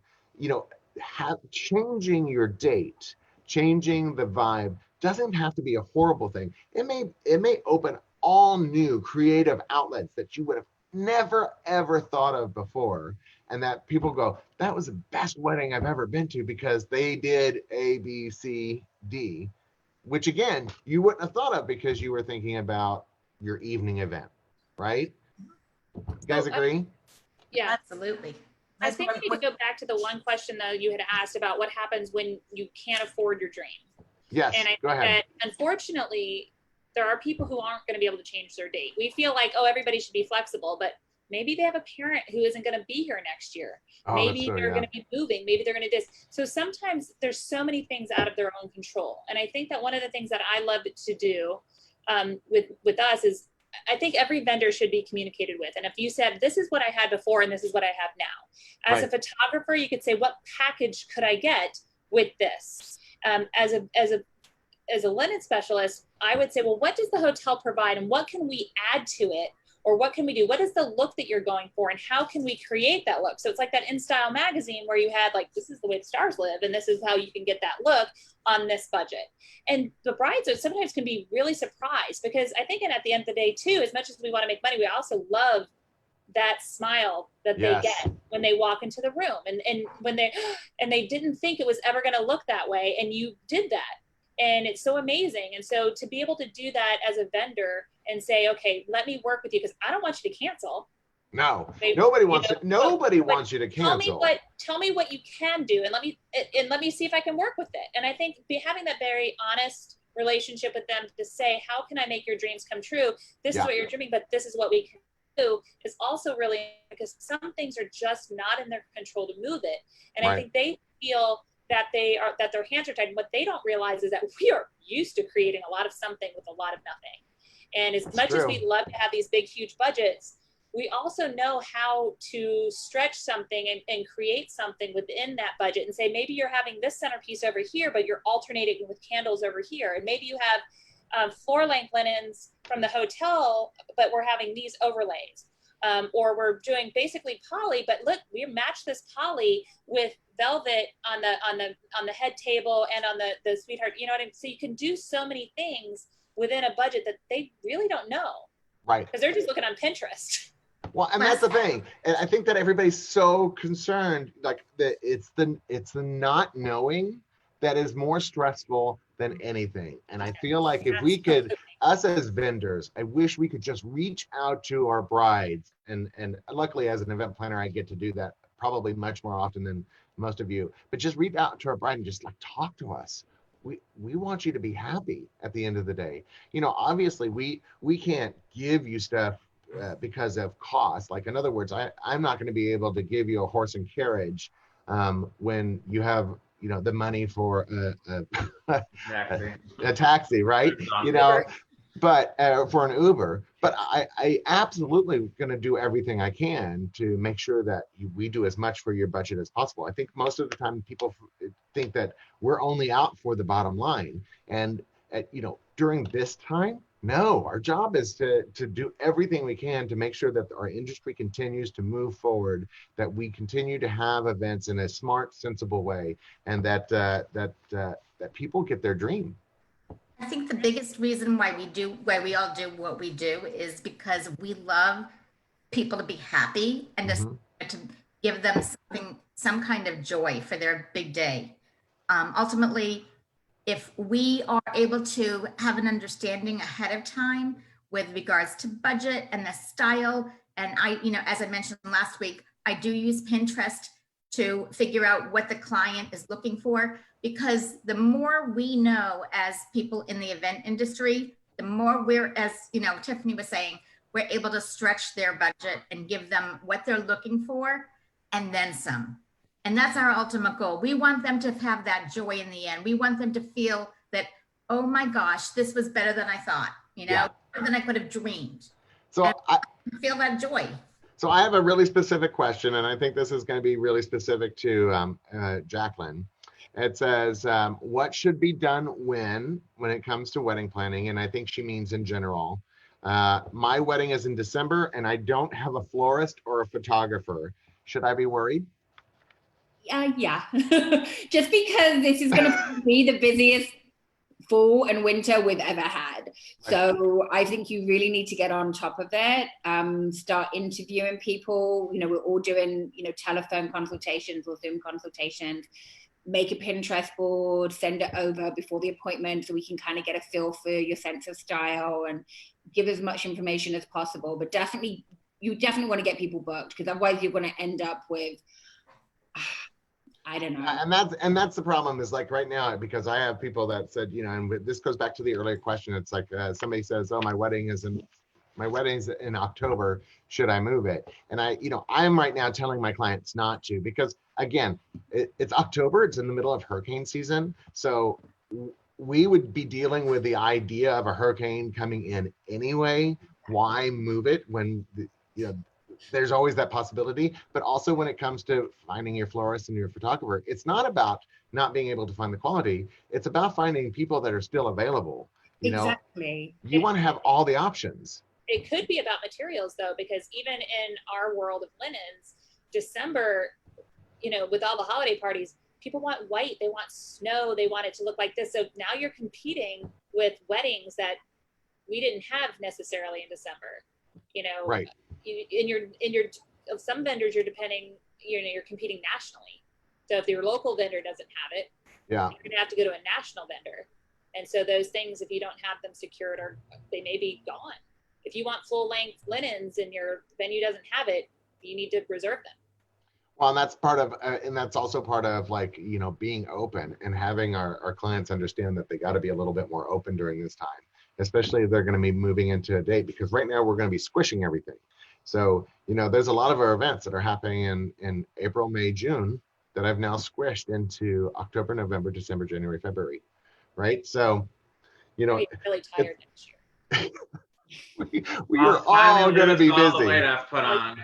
changing your date, changing the vibe doesn't have to be a horrible thing. It may open all new creative outlets that you would have never ever thought of before, and that people go, that was the best wedding I've ever been to because they did A, B, C, D, which again, you wouldn't have thought of because you were thinking about your evening event, right? You guys agree? Yeah, Absolutely. I think we need to go back to the one question though you had asked about what happens when you can't afford your dream. Yes, And I go think ahead. that unfortunately, there are people who aren't going to be able to change their date. We feel like, everybody should be flexible, but maybe they have a parent who isn't going to be here next year. Maybe they're going to be moving. Maybe they're going to So sometimes there's so many things out of their own control. And I think that one of the things that I love to do with us is I think every vendor should be communicated with. And if you said, this is what I had before and this is what I have now. As a photographer, you could say, what package could I get with this? As a linen specialist, I would say, well, what does the hotel provide and what can we add to it Or what can we do? What is the look that you're going for? And how can we create that look? So it's like that In Style magazine where you had like, this is the way the stars live, and this is how you can get that look on this budget. And the brides sometimes can be really surprised, because I think, and at the end of the day too, as much as we want to make money, we also love that smile that they Yes. get when they walk into the room, and when they didn't think it was ever going to look that way, and you did that. And it's so amazing. And so to be able to do that as a vendor and say, okay, let me work with you, because I don't want you to cancel. No, They- nobody you wants know, to, nobody but wants you to cancel. Tell me what you can do, and let me see if I can work with it. And I think having that very honest relationship with them to say, how can I make your dreams come true? This Yeah. is what you're dreaming, but this is what we can do, is also really, because some things are just not in their control to move it. And Right. I think they feel that their hands are tied. And what they don't realize is that we are used to creating a lot of something with a lot of nothing. And as That's much as true. we love to have these big, huge budgets, we also know how to stretch something and create something within that budget, and say, maybe you're having this centerpiece over here, but you're alternating with candles over here. And maybe you have floor length linens from the hotel, but we're having these overlays. Or we're doing basically poly, but look, we match this poly with velvet on the head table and on the sweetheart, you know what I mean? So you can do so many things within a budget that they really don't know, Right. because they're just looking on Pinterest. Well, and that's the thing. And I think that everybody's so concerned, like that it's the not knowing that is more stressful than anything. And I feel like if we could, us as vendors, I wish we could just reach out to our brides. And luckily as an event planner, I get to do that probably much more often than most of you, but just reach out to our bride and just like talk to us. We want you to be happy at the end of the day. You know, obviously we can't give you stuff because of cost. Like, in other words, I'm not going to be able to give you a horse and carriage when you have, you know, the money for a taxi, right? You know, but for an Uber. But I absolutely going to do everything I can to make sure that we do as much for your budget as possible. I think most of the time people think that we're only out for the bottom line. And, you know, during this time, no, our job is to do everything we can to make sure that our industry continues to move forward, that we continue to have events in a smart, sensible way, and that people get their dream. I think the biggest reason why we all do what we do is because we love people to be happy and to give them some kind of joy for their big day. Ultimately, if we are able to have an understanding ahead of time with regards to budget and the style, and as I mentioned last week, I do use Pinterest to figure out what the client is looking for, because the more we know as people in the event industry, the more we're, as Tiffany was saying, we're able to stretch their budget and give them what they're looking for and then some. And that's our ultimate goal. We want them to have that joy in the end. We want them to feel that, oh my gosh, this was better than I thought, better than I could have dreamed. So I feel that joy. So I have a really specific question, and I think this is going to be really specific to Jacqueline. It says, what should be done when it comes to wedding planning? And I think she means in general. My wedding is in December, and I don't have a florist or a photographer. Should I be worried? Yeah. Just because this is going to be the busiest fall and winter we've ever had. So I think you really need to get on top of it. Start interviewing people. We're all doing, telephone consultations or Zoom consultations. Make a Pinterest board, send it over before the appointment so we can kind of get a feel for your sense of style, and give as much information as possible. But you definitely want to get people booked, because otherwise you're going to end up with, I don't know. And that's the problem, is like right now, because I have people that said, and this goes back to the earlier question. It's like somebody says, oh, my wedding's in October. Should I move it? And I am right now telling my clients not to, because again, it's October. It's in the middle of hurricane season. So we would be dealing with the idea of a hurricane coming in anyway. Why move it when there's always that possibility? But also when it comes to finding your florist and your photographer, it's not about not being able to find the quality. It's about finding people that are still available. Exactly. You want to have all the options. it could be about materials though, because even in our world of linens, December, with all the holiday parties, people want white, they want snow, they want it to look like this. So now you're competing with weddings that we didn't have necessarily in December. Right. Some vendors you're competing nationally. So if your local vendor doesn't have it, Yeah. you're gonna have to go to a national vendor. And so those things, if you don't have them secured, they may be gone. If you want full length linens and your venue doesn't have it, you need to reserve them. Well, and that's part of, and that's also part of like, being open and having our clients understand that they got to be a little bit more open during this time, especially if they're going to be moving into a date, because right now we're going to be squishing everything. So, there's a lot of our events that are happening in April, May, June that I've now squished into October, November, December, January, February. Right. So, I'll be really tired next year. we are all going to be all the busy. weight I've put on.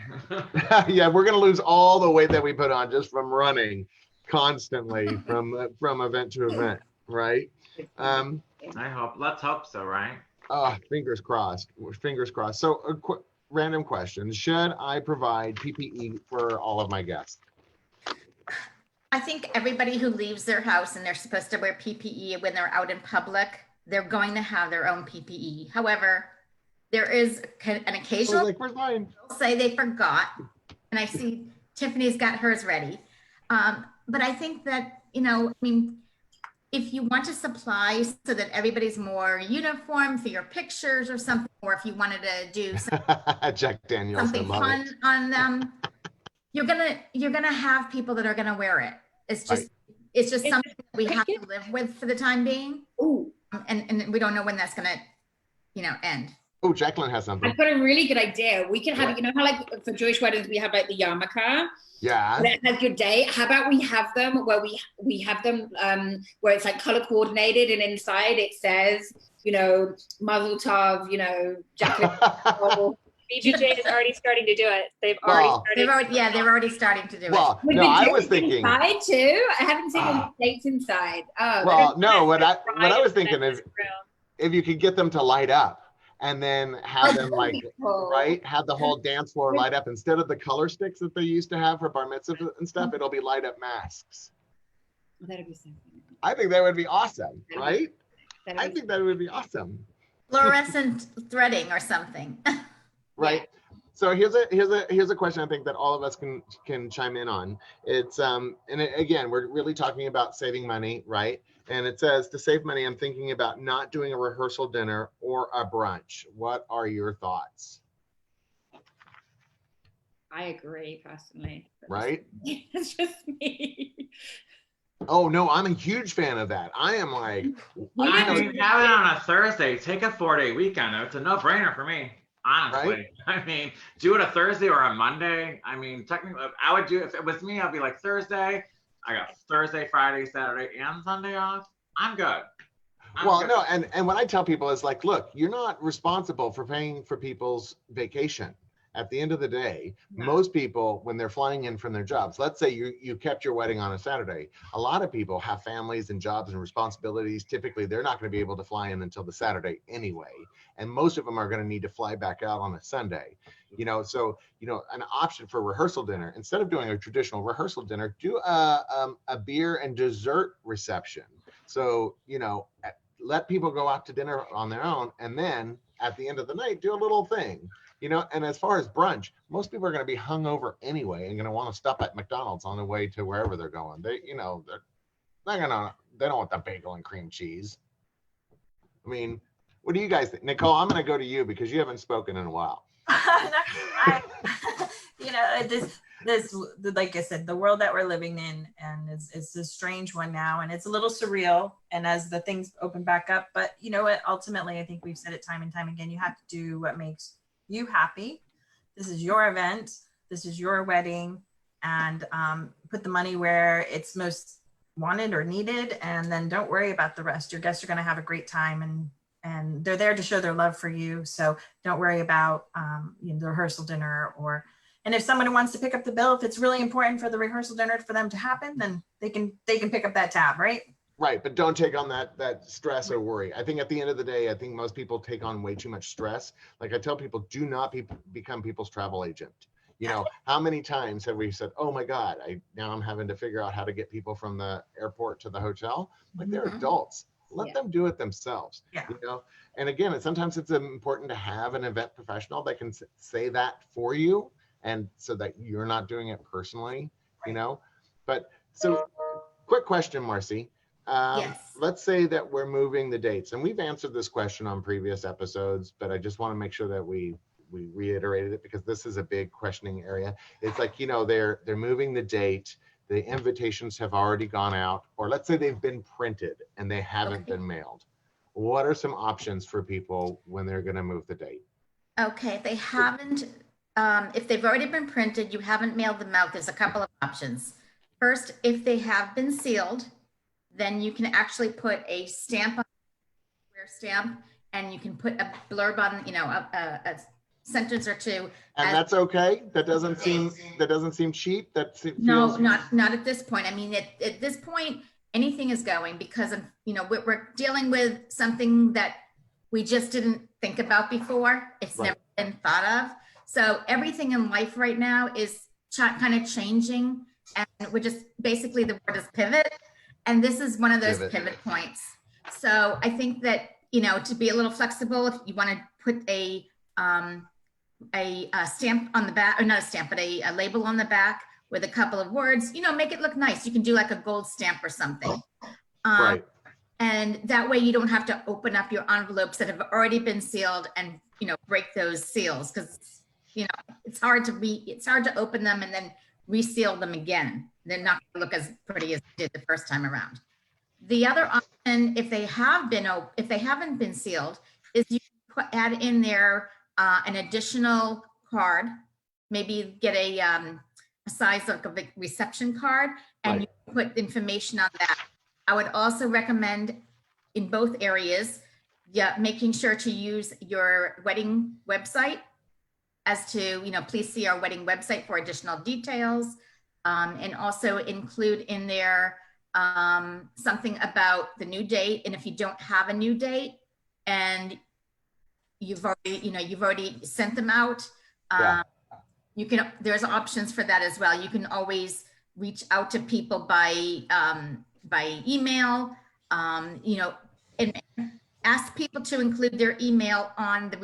Yeah, we're going to lose all the weight that we put on just from running constantly from event to event, right? Let's hope so, right? Fingers crossed. Fingers crossed. So a random question. Should I provide PPE for all of my guests? I think everybody who leaves their house and they're supposed to wear PPE when they're out in public, they're going to have their own PPE. However, there is an occasional Where's mine? say they forgot, and I see Tiffany's got hers ready. But I think that, if you want to supply so that everybody's more uniform for your pictures or something, or if you wanted to do Jack Daniels, something fun on them, you're gonna have people that are gonna wear it. It's just something that we have to live with for the time being. Ooh. And we don't know when that's gonna, end. Oh, Jacqueline has something. I've got a really good idea. We can have, how like for Jewish weddings, we have like the yarmulke. Yeah. That has your day. How about we have them where we have them where it's like color coordinated, and inside it says, Mazel Tov, Jacqueline. BJJ is already starting to do it. They've already starting to do it. Well, no, I was thinking inside too. I haven't seen any plates inside. Oh, well, no, what I was thinking is if you could get them to light up and then have them like, right, have the whole dance floor light up instead of the color sticks that they used to have for bar mitzvah and stuff. It'll be light up masks. That'd be something. I think that would be awesome, right? I think that would be awesome. Fluorescent threading or something. Right. So here's a question I think that all of us can chime in on. It's again, we're really talking about saving money, right? And it says, to save money, I'm thinking about not doing a rehearsal dinner or a brunch. What are your thoughts? I agree personally. Right? It's just me. Oh no, I'm a huge fan of that. I am like, have it on a Thursday. Take a 4-day weekend. It's a no-brainer for me. Honestly, right? Do it a Thursday or a Monday. Technically, I would do, if it was me, I'd be like Thursday. I got Thursday, Friday, Saturday, and Sunday off. I'm good. No, and what I tell people is like, look, you're not responsible for paying for people's vacation. At the end of the day, most people, when they're flying in from their jobs, let's say you kept your wedding on a Saturday. A lot of people have families and jobs and responsibilities. Typically, they're not going to be able to fly in until the Saturday anyway. And most of them are going to need to fly back out on a Sunday. So, an option for rehearsal dinner, instead of doing a traditional rehearsal dinner, do a beer and dessert reception. So, let people go out to dinner on their own. And then at the end of the night, do a little thing. And as far as brunch, most people are going to be hungover anyway and going to want to stop at McDonald's on the way to wherever they're going. They don't want the bagel and cream cheese. What do you guys think? Nicole, I'm going to go to you because you haven't spoken in a while. This, like I said, the world that we're living in, and it's a strange one now, and it's a little surreal. And as the things open back up, but you know what? Ultimately, I think we've said it time and time again. You have to do what makes you happy. This is your event. This is your wedding, and put the money where it's most wanted or needed, and then don't worry about the rest. Your guests are going to have a great time, and they're there to show their love for you. So don't worry about the rehearsal dinner, and if someone wants to pick up the bill, if it's really important for the rehearsal dinner for them to happen, then they can pick up that tab, right? Right, but don't take on that stress or worry. I think at the end of the day, I think most people take on way too much stress. Like I tell people, do not become people's travel agent. You know, how many times have we said, "Oh my God, now I'm having to figure out how to get people from the airport to the hotel." Like they're adults. Let them do it themselves. Yeah. You know, and again, sometimes it's important to have an event professional that can say that for you, and so that you're not doing it personally. You know, but so quick question, Marcy. Yes. Let's say that we're moving the dates, and we've answered this question on previous episodes, but I just want to make sure that we reiterated it because this is a big questioning area. It's like, you know, they're moving the date, the invitations have already gone out, or let's say they've been printed and they haven't been mailed. What are some options for people when they're going to move the date? Okay, if they haven't, if they've already been printed, you haven't mailed them out, there's a couple of options. First, if they have been sealed, then you can actually put a stamp on a stamp, and you can put a blurb on, you know, a sentence or two. And that's okay. That doesn't seem cheap. No, not at this point. I mean, at this point, anything is going because of, you know, we're dealing with something that we just didn't think about before. It's never been thought of. So everything in life right now is kind of changing, and we're just basically, the word is pivot. And this is one of those pivot points. So I think that, you know, to be a little flexible, if you want to put a stamp on the back, or not a stamp, but a label on the back with a couple of words, you know, make it look nice. You can do like a gold stamp or something. Right. And that way you don't have to open up your envelopes that have already been sealed and, you know, break those seals, because, you know, it's hard to open them and then reseal them again. They're not going to look as pretty as they did the first time around. The other option, if they haven't been sealed, is you add in there an additional card. Maybe get a size of a reception card, and you put information on that. I would also recommend in both areas, making sure to use your wedding website as to, you know, please see our wedding website for additional details. And also include in there something about the new date. And if you don't have a new date and you've already sent them out, there's options for that as well. You can always reach out to people by email, you know, and ask people to include their email on the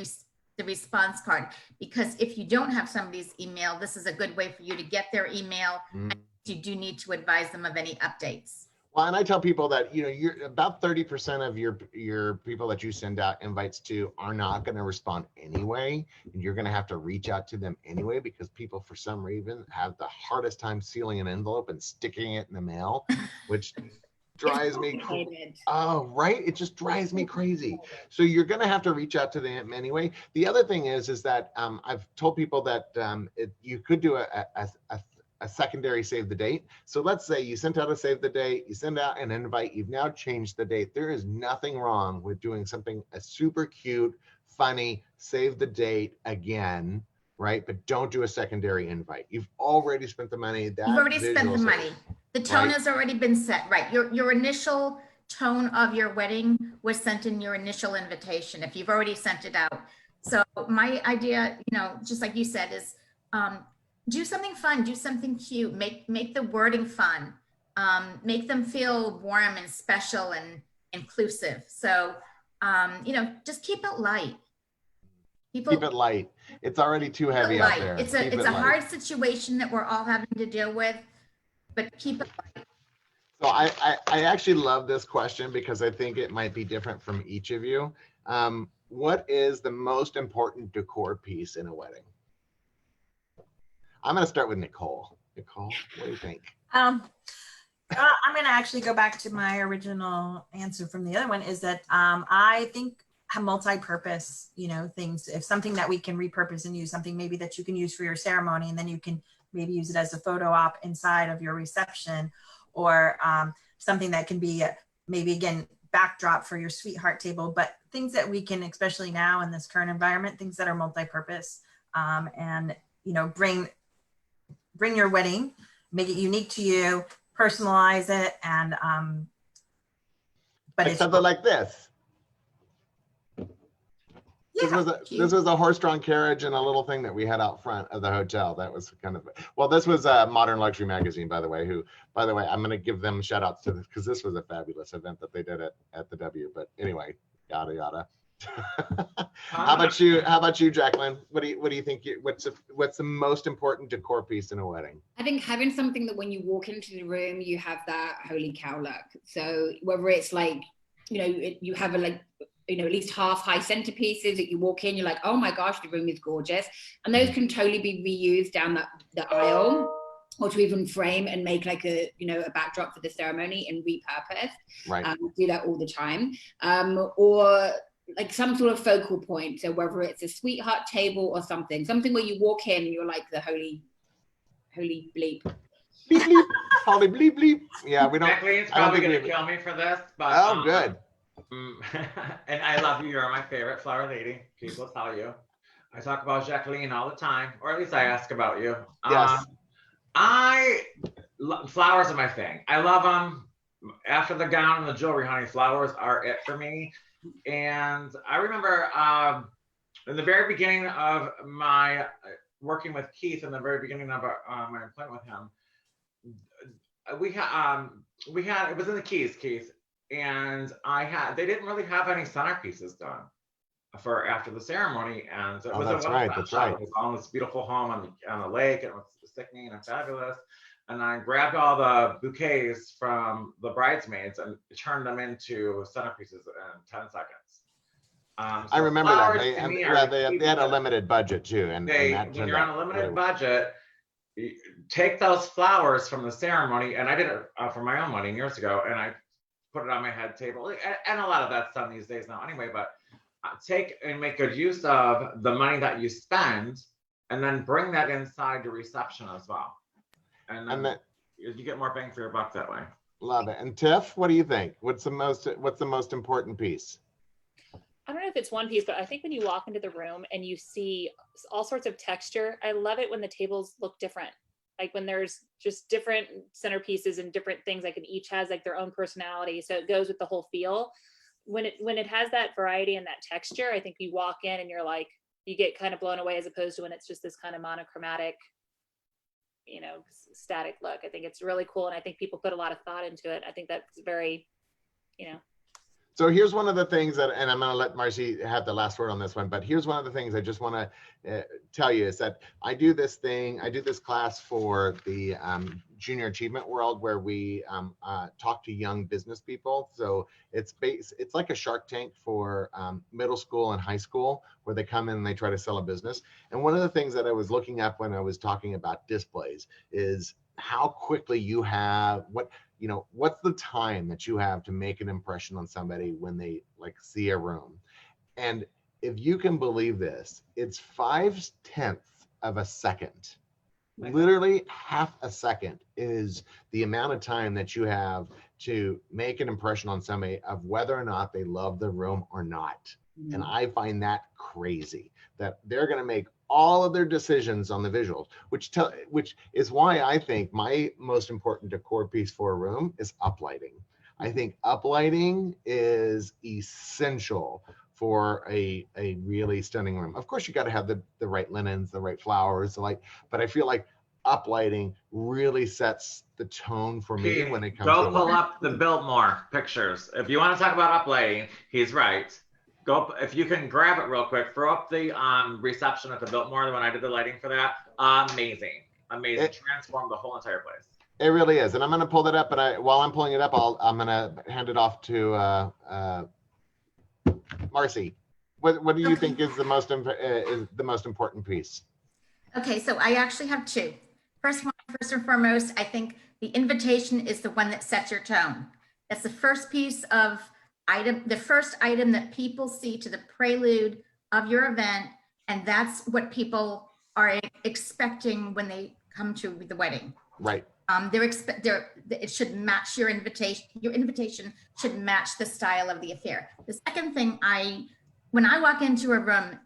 response card, because if you don't have somebody's email, this is a good way for you to get their email. And you do need to advise them of any updates. Well, and I tell people that, you know, you're about 30% of your people that you send out invites to are not going to respond anyway, and you're going to have to reach out to them anyway, because people for some reason have the hardest time sealing an envelope and sticking it in the mail, which drives me it just drives me crazy. So you're going to have to reach out to them anyway. The other thing is that I've told people that you could do a secondary save the date. So let's say you sent out a save the date, you send out an invite, you've now changed the date. There is nothing wrong with doing something a super cute, funny, save the date again, right? But don't do a secondary invite. You've already spent the money. You've already spent the money. The tone has already been set, right? Your initial tone of your wedding was sent in your initial invitation, if you've already sent it out. So my idea, you know, just like you said, is do something fun, do something cute, make the wording fun, make them feel warm and special and inclusive. So, you know, just keep it light. Keep it light. It's already too heavy out there. It's a hard situation that we're all having to deal with, but keep it light. So I actually love this question because I think it might be different from each of you. What is the most important decor piece in a wedding? I'm going to start with Nicole. Nicole, what do you think? I'm going to actually go back to my original answer from the other one, is that I think multi-purpose, you know, things, if something that we can repurpose and use, something maybe that you can use for your ceremony, and then you can maybe use it as a photo op inside of your reception, or something that can be maybe, again, backdrop for your sweetheart table, but things that we can, especially now in this current environment, things that are multi-purpose, and, you know, bring your wedding, make it unique to you, personalize it, and but Like it's something like this. yeah. This was a horse-drawn carriage and a little thing that we had out front of the hotel. That was kind of, well, this was a Modern Luxury Magazine, by the way, I'm going to give them shout outs to this because this was a fabulous event that they did at the W. But anyway, yada, yada. How about you, Jacqueline? What do you think? What's the most important decor piece in a wedding? I think having something that when you walk into the room, you have that holy cow look. So whether it's like, you have at least half high centerpieces that you walk in, you're like, oh my gosh, the room is gorgeous. And those can totally be reused down the aisle, or to even frame and make like a backdrop for the ceremony and repurpose. Right. We do that all the time. Or like some sort of focal point. So whether it's a sweetheart table or something where you walk in and you're like the holy bleep. Bleep, bleep. Holy bleep, bleep. Yeah, we don't. Jacklene's probably going to kill me for this, but. Oh, good. And I love you. You're my favorite flower lady. People tell you. I talk about Jacqueline all the time, or at least I ask about you. Yes. Flowers are my thing. I love them. After the gown and the jewelry, honey, flowers are it for me. And I remember in the very beginning of my working with Keith, in the very beginning of my employment with him, we had it was in the Keys, Keith. And they didn't really have any centerpieces done for after the ceremony. And it was that's right. That's right. It was on this beautiful home on the lake. It was sickening and fabulous. And I grabbed all the bouquets from the bridesmaids and turned them into centerpieces in 10 seconds. I remember that. They had a limited budget too. And when you're on a limited budget, take those flowers from the ceremony. And I did it for my own money years ago. And I put it on my head table, and a lot of that's done these days now anyway, but take and make good use of the money that you spend and then bring that inside your reception as well. And then you get more bang for your buck that way. Love it. And Tiff, what do you think? What's the most important piece? I don't know if it's one piece, but I think when you walk into the room and you see all sorts of texture, I love it when the tables look different. Like when there's just different centerpieces and different things, like, and each has like their own personality. So it goes with the whole feel. When it has that variety and that texture, I think you walk in and you're like, you get kind of blown away, as opposed to when it's just this kind of monochromatic, static look. I think it's really cool. And I think people put a lot of thought into it. I think that's very, So here's one of the things that, and I'm going to let Marcy have the last word on this one, but here's one of the things I just want to tell you is that I do this class for the Junior Achievement World, where we talk to young business people. So it's like a Shark Tank for middle school and high school, where they come in and they try to sell a business. And one of the things that I was looking up when I was talking about displays is how quickly you have what's the time that you have to make an impression on somebody when they see a room. And if you can believe this, it's 5/10 of a second. Literally half a second is the amount of time that you have to make an impression on somebody of whether or not they love the room or not. Mm-hmm. And I find that crazy, that they're going to make all of their decisions on the visuals, which is why I think my most important decor piece for a room is uplighting. I think uplighting is essential for a really stunning room. Of course, you got to have the right linens, the right flowers, but I feel like uplighting really sets the tone for me when it comes to pull up the Biltmore pictures. If you want to talk about uplighting, he's right. Go, if you can grab it real quick, throw up the reception at the Biltmore when I did the lighting for that. Amazing. Transformed the whole entire place. It really is. And I'm going to pull that up, but while I'm pulling it up, I'm going to hand it off to Marcy. What do you think is the most important piece? Okay, so I actually have two. First and foremost, I think the invitation is the one that sets your tone. That's the first piece of the first item that people see to the prelude of your event, and that's what people are expecting when they come to the wedding. Right. It should match your invitation. Your invitation should match the style of the affair. The second thing, when I walk into a room,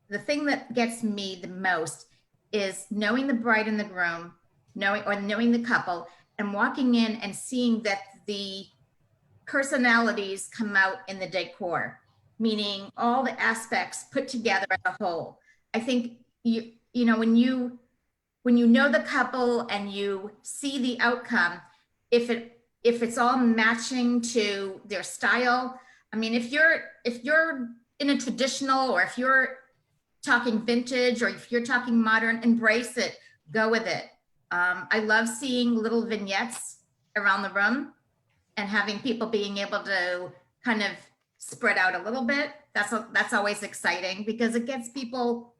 the thing that gets me the most is knowing the bride and the groom, knowing the couple, and walking in and seeing that the personalities come out in the decor, meaning all the aspects put together as a whole. I think you know, when you know the couple and you see the outcome, if it's all matching to their style. I mean, if you're in a traditional, or if you're talking vintage, or if you're talking modern, embrace it, go with it. I love seeing little vignettes around the room and having people being able to kind of spread out a little bit. That's always exciting, because it gets people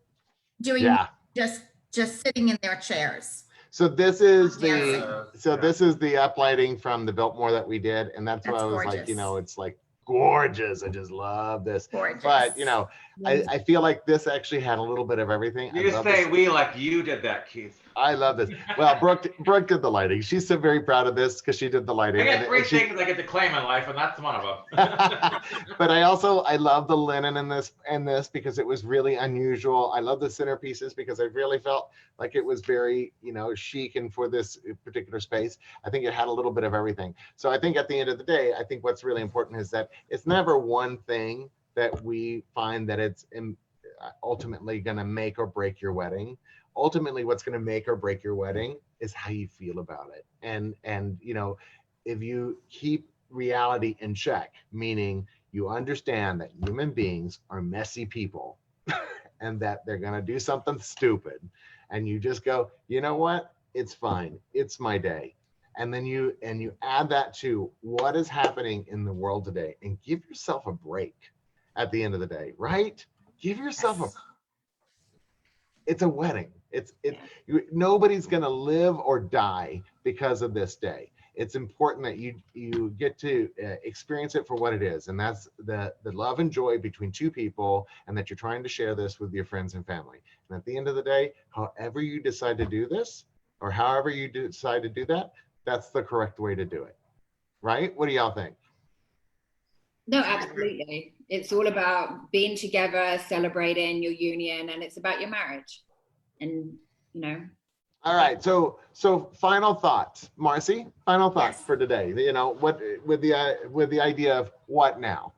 doing just sitting in their chairs. So this is Dancing. this is the uplighting from the Biltmore that we did, and that's why That's I was like, gorgeous. you know, it's like gorgeous. I just love this. Gorgeous. But you know, I feel like this actually had a little bit of everything. You I love say this. we like you did that, Keith. I love this. Well, Brooke did the lighting. She's so very proud of this because she did the lighting. I get And three she- things I get to claim in life, and that's one of them. But I love the linen in this because it was really unusual. I love the centerpieces because I really felt like it was very, you know, chic, and for this particular space, I think it had a little bit of everything. So I think at the end of the day, I think what's really important is that it's never one thing that we find that it's ultimately going to make or break your wedding. Ultimately, what's going to make or break your wedding is how you feel about it. And you know, if you keep reality in check, meaning you understand that human beings are messy people and that they're going to do something stupid, and you just go, you know what, it's fine, it's my day. And then you add that to what is happening in the world today, and give yourself a break at the end of the day, right? Give yourself it's a wedding. Nobody's going to live or die because of this day. It's important that you get to experience it for what it is, and that's the love and joy between two people, and that you're trying to share this with your friends and family. And at the end of the day, however you decide to do this, or however you decide to do that, that's the correct way to do it, right? What do y'all think? No, absolutely. It's all about being together, celebrating your union, and it's about your marriage. And, you know. All right. So final thoughts, Marcy, final thoughts for today. You know, what with the idea of what now?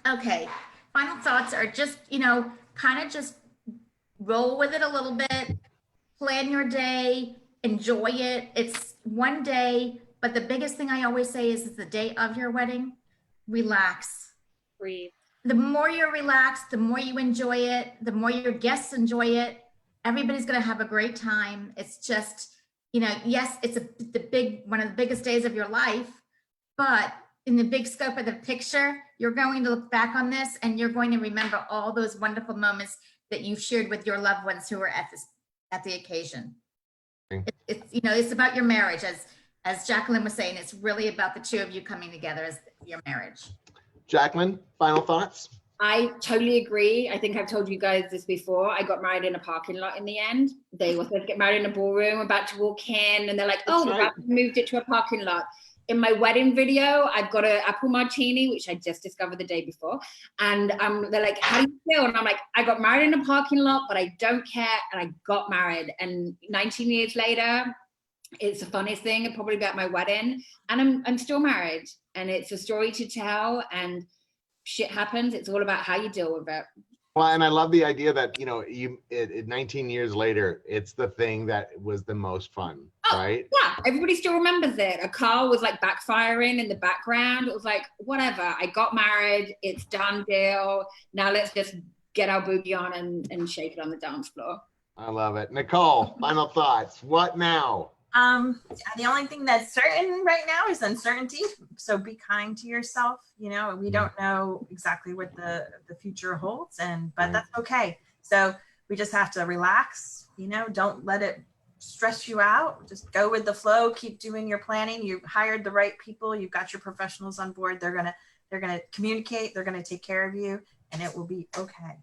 Okay. Final thoughts are just, you know, kind of just roll with it a little bit, plan your day, enjoy it. It's one day, but the biggest thing I always say is the day of your wedding, relax. Breathe. The more you're relaxed, the more you enjoy it, the more your guests enjoy it. Everybody's going to have a great time. It's just, you know, yes, it's one of the biggest days of your life, but in the big scope of the picture, you're going to look back on this and you're going to remember all those wonderful moments that you shared with your loved ones who were at the occasion. It's you know, it's about your marriage, as Jacqueline was saying. It's really about the two of you coming together as your marriage. Jacqueline, final thoughts? I totally agree. I think I've told you guys this before. I got married in a parking lot in the end. They were supposed to get married in a ballroom, about to walk in, and they're like, oh, That's right. we moved it to a parking lot. In my wedding video, I've got an apple martini, which I just discovered the day before. And they're like, how do you feel? And I'm like, I got married in a parking lot, but I don't care. And I got married. And 19 years later, it's the funniest thing, probably about my wedding. And I'm still married. And it's a story to tell. And shit happens. It's all about how you deal with it. Well, and I love the idea that, you know, 19 years later, it's the thing that was the most fun, right? Yeah, everybody still remembers it. A car was like backfiring in the background. It was like, whatever, I got married, it's done deal. Now let's just get our boogie on and shake it on the dance floor. I love it. Nicole, final thoughts. What now? The only thing that's certain right now is uncertainty. So be kind to yourself. You know, we don't know exactly what the future holds, but that's okay. So we just have to relax, you know, don't let it stress you out. Just go with the flow, keep doing your planning. You've hired the right people, you've got your professionals on board. They're gonna communicate, they're gonna take care of you, and it will be okay.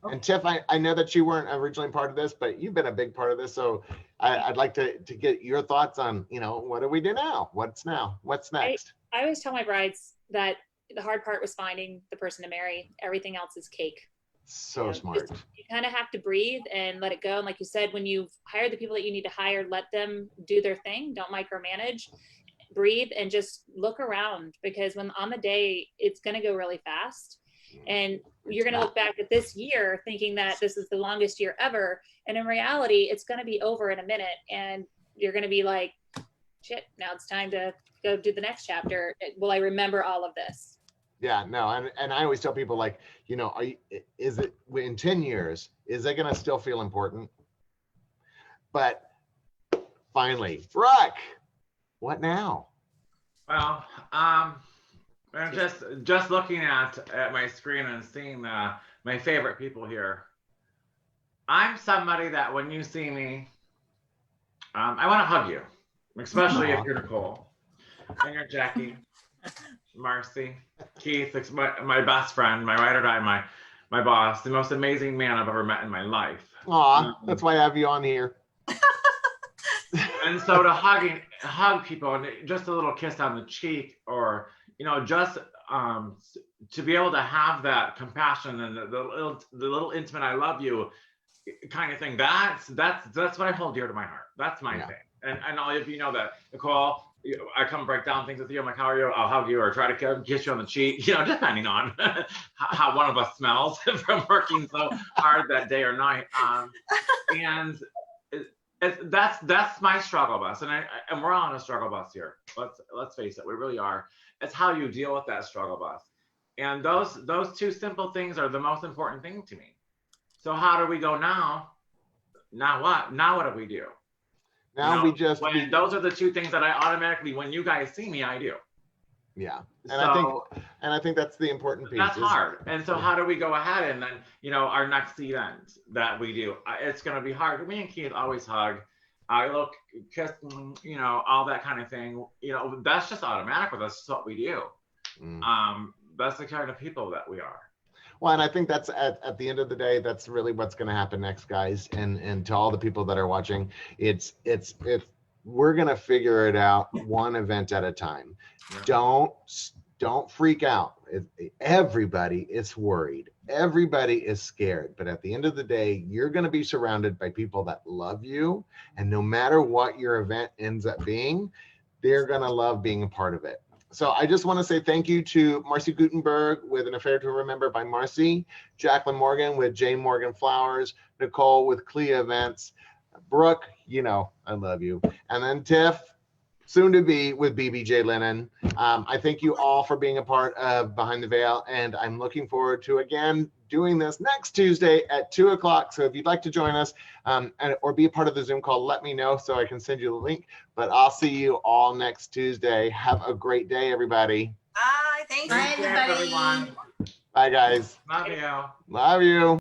And Tiff, I know that you weren't originally part of this, but you've been a big part of this. So I'd like to get your thoughts on, you know, what do we do now? What's next? I always tell my brides that the hard part was finding the person to marry. Everything else is cake. So You know, smart. You kind of have to breathe and let it go. And like you said, when you've hired the people that you need to hire, let them do their thing. Don't micromanage. breathe and just look around, because when on the day, it's going to go really fast. And you're going to look back at this year thinking that this is the longest year ever. And in reality, it's going to be over in a minute. And you're going to be like, shit, now it's time to go do the next chapter. Will I remember all of this? Yeah, no, and I always tell people, like, you know, is it in 10 years, is it going to still feel important? But finally, Brooke, what now? Well, I'm just looking at my screen and seeing my favorite people here. I'm somebody that when you see me, I want to hug you, especially if you're Nicole and you're Jackie, Marcy, Keith, my best friend, my ride or die, my boss, the most amazing man I've ever met in my life. Aw, that's why I have you on here. And so to hug people and just a little kiss on the cheek, or, you know, just to be able to have that compassion and the little intimate I love you kind of thing, that's what I hold dear to my heart. That's my thing. And all of you know that, Nicole, I come break down things with you. I'm like, how are you? I'll hug you or try to kiss you on the cheek, you know, depending on how one of us smells from working so hard that day or night. And that's my struggle bus, and we're all on a struggle bus here. Let's face it, we really are. It's how you deal with that struggle bus, and those two simple things are the most important thing to me. So how do we go now? Now what? Now what do we do? Now you know, those are the two things that I automatically, when you guys see me, I do. Yeah, and So, I think that's the important piece. that's hard. And so how do we go ahead and then, you know, our next event that we do, it's going to be hard. Me and Keith always hug, a little kiss, you know, all that kind of thing. You know, that's just automatic with us. It's what we do. That's the kind of people that we are. Well, and I think that's at the end of the day, that's really what's going to happen next, guys. And to all the people that are watching, it's we're going to figure it out one event at a time. Yeah. Don't freak out. Everybody is worried. Everybody is scared. But at the end of the day, you're going to be surrounded by people that love you. And no matter what your event ends up being, they're going to love being a part of it. So I just want to say thank you to Marcy Gutenberg with An Affair to Remember by Marcy, Jacqueline Morgan with Jane Morgan Flowers, Nicole with Clea Events, Brooke, you know, I love you. And then Tiff, soon to be, with BBJ Linen. I thank you all for being a part of Behind the Veil, and I'm looking forward to, again, doing this next Tuesday at 2 o'clock. So if you'd like to join us or be a part of the Zoom call, let me know so I can send you the link. But I'll see you all next Tuesday. Have a great day, everybody. Bye. Thank you. Bye, everybody. Everyone. Bye, guys. Love you. Love you.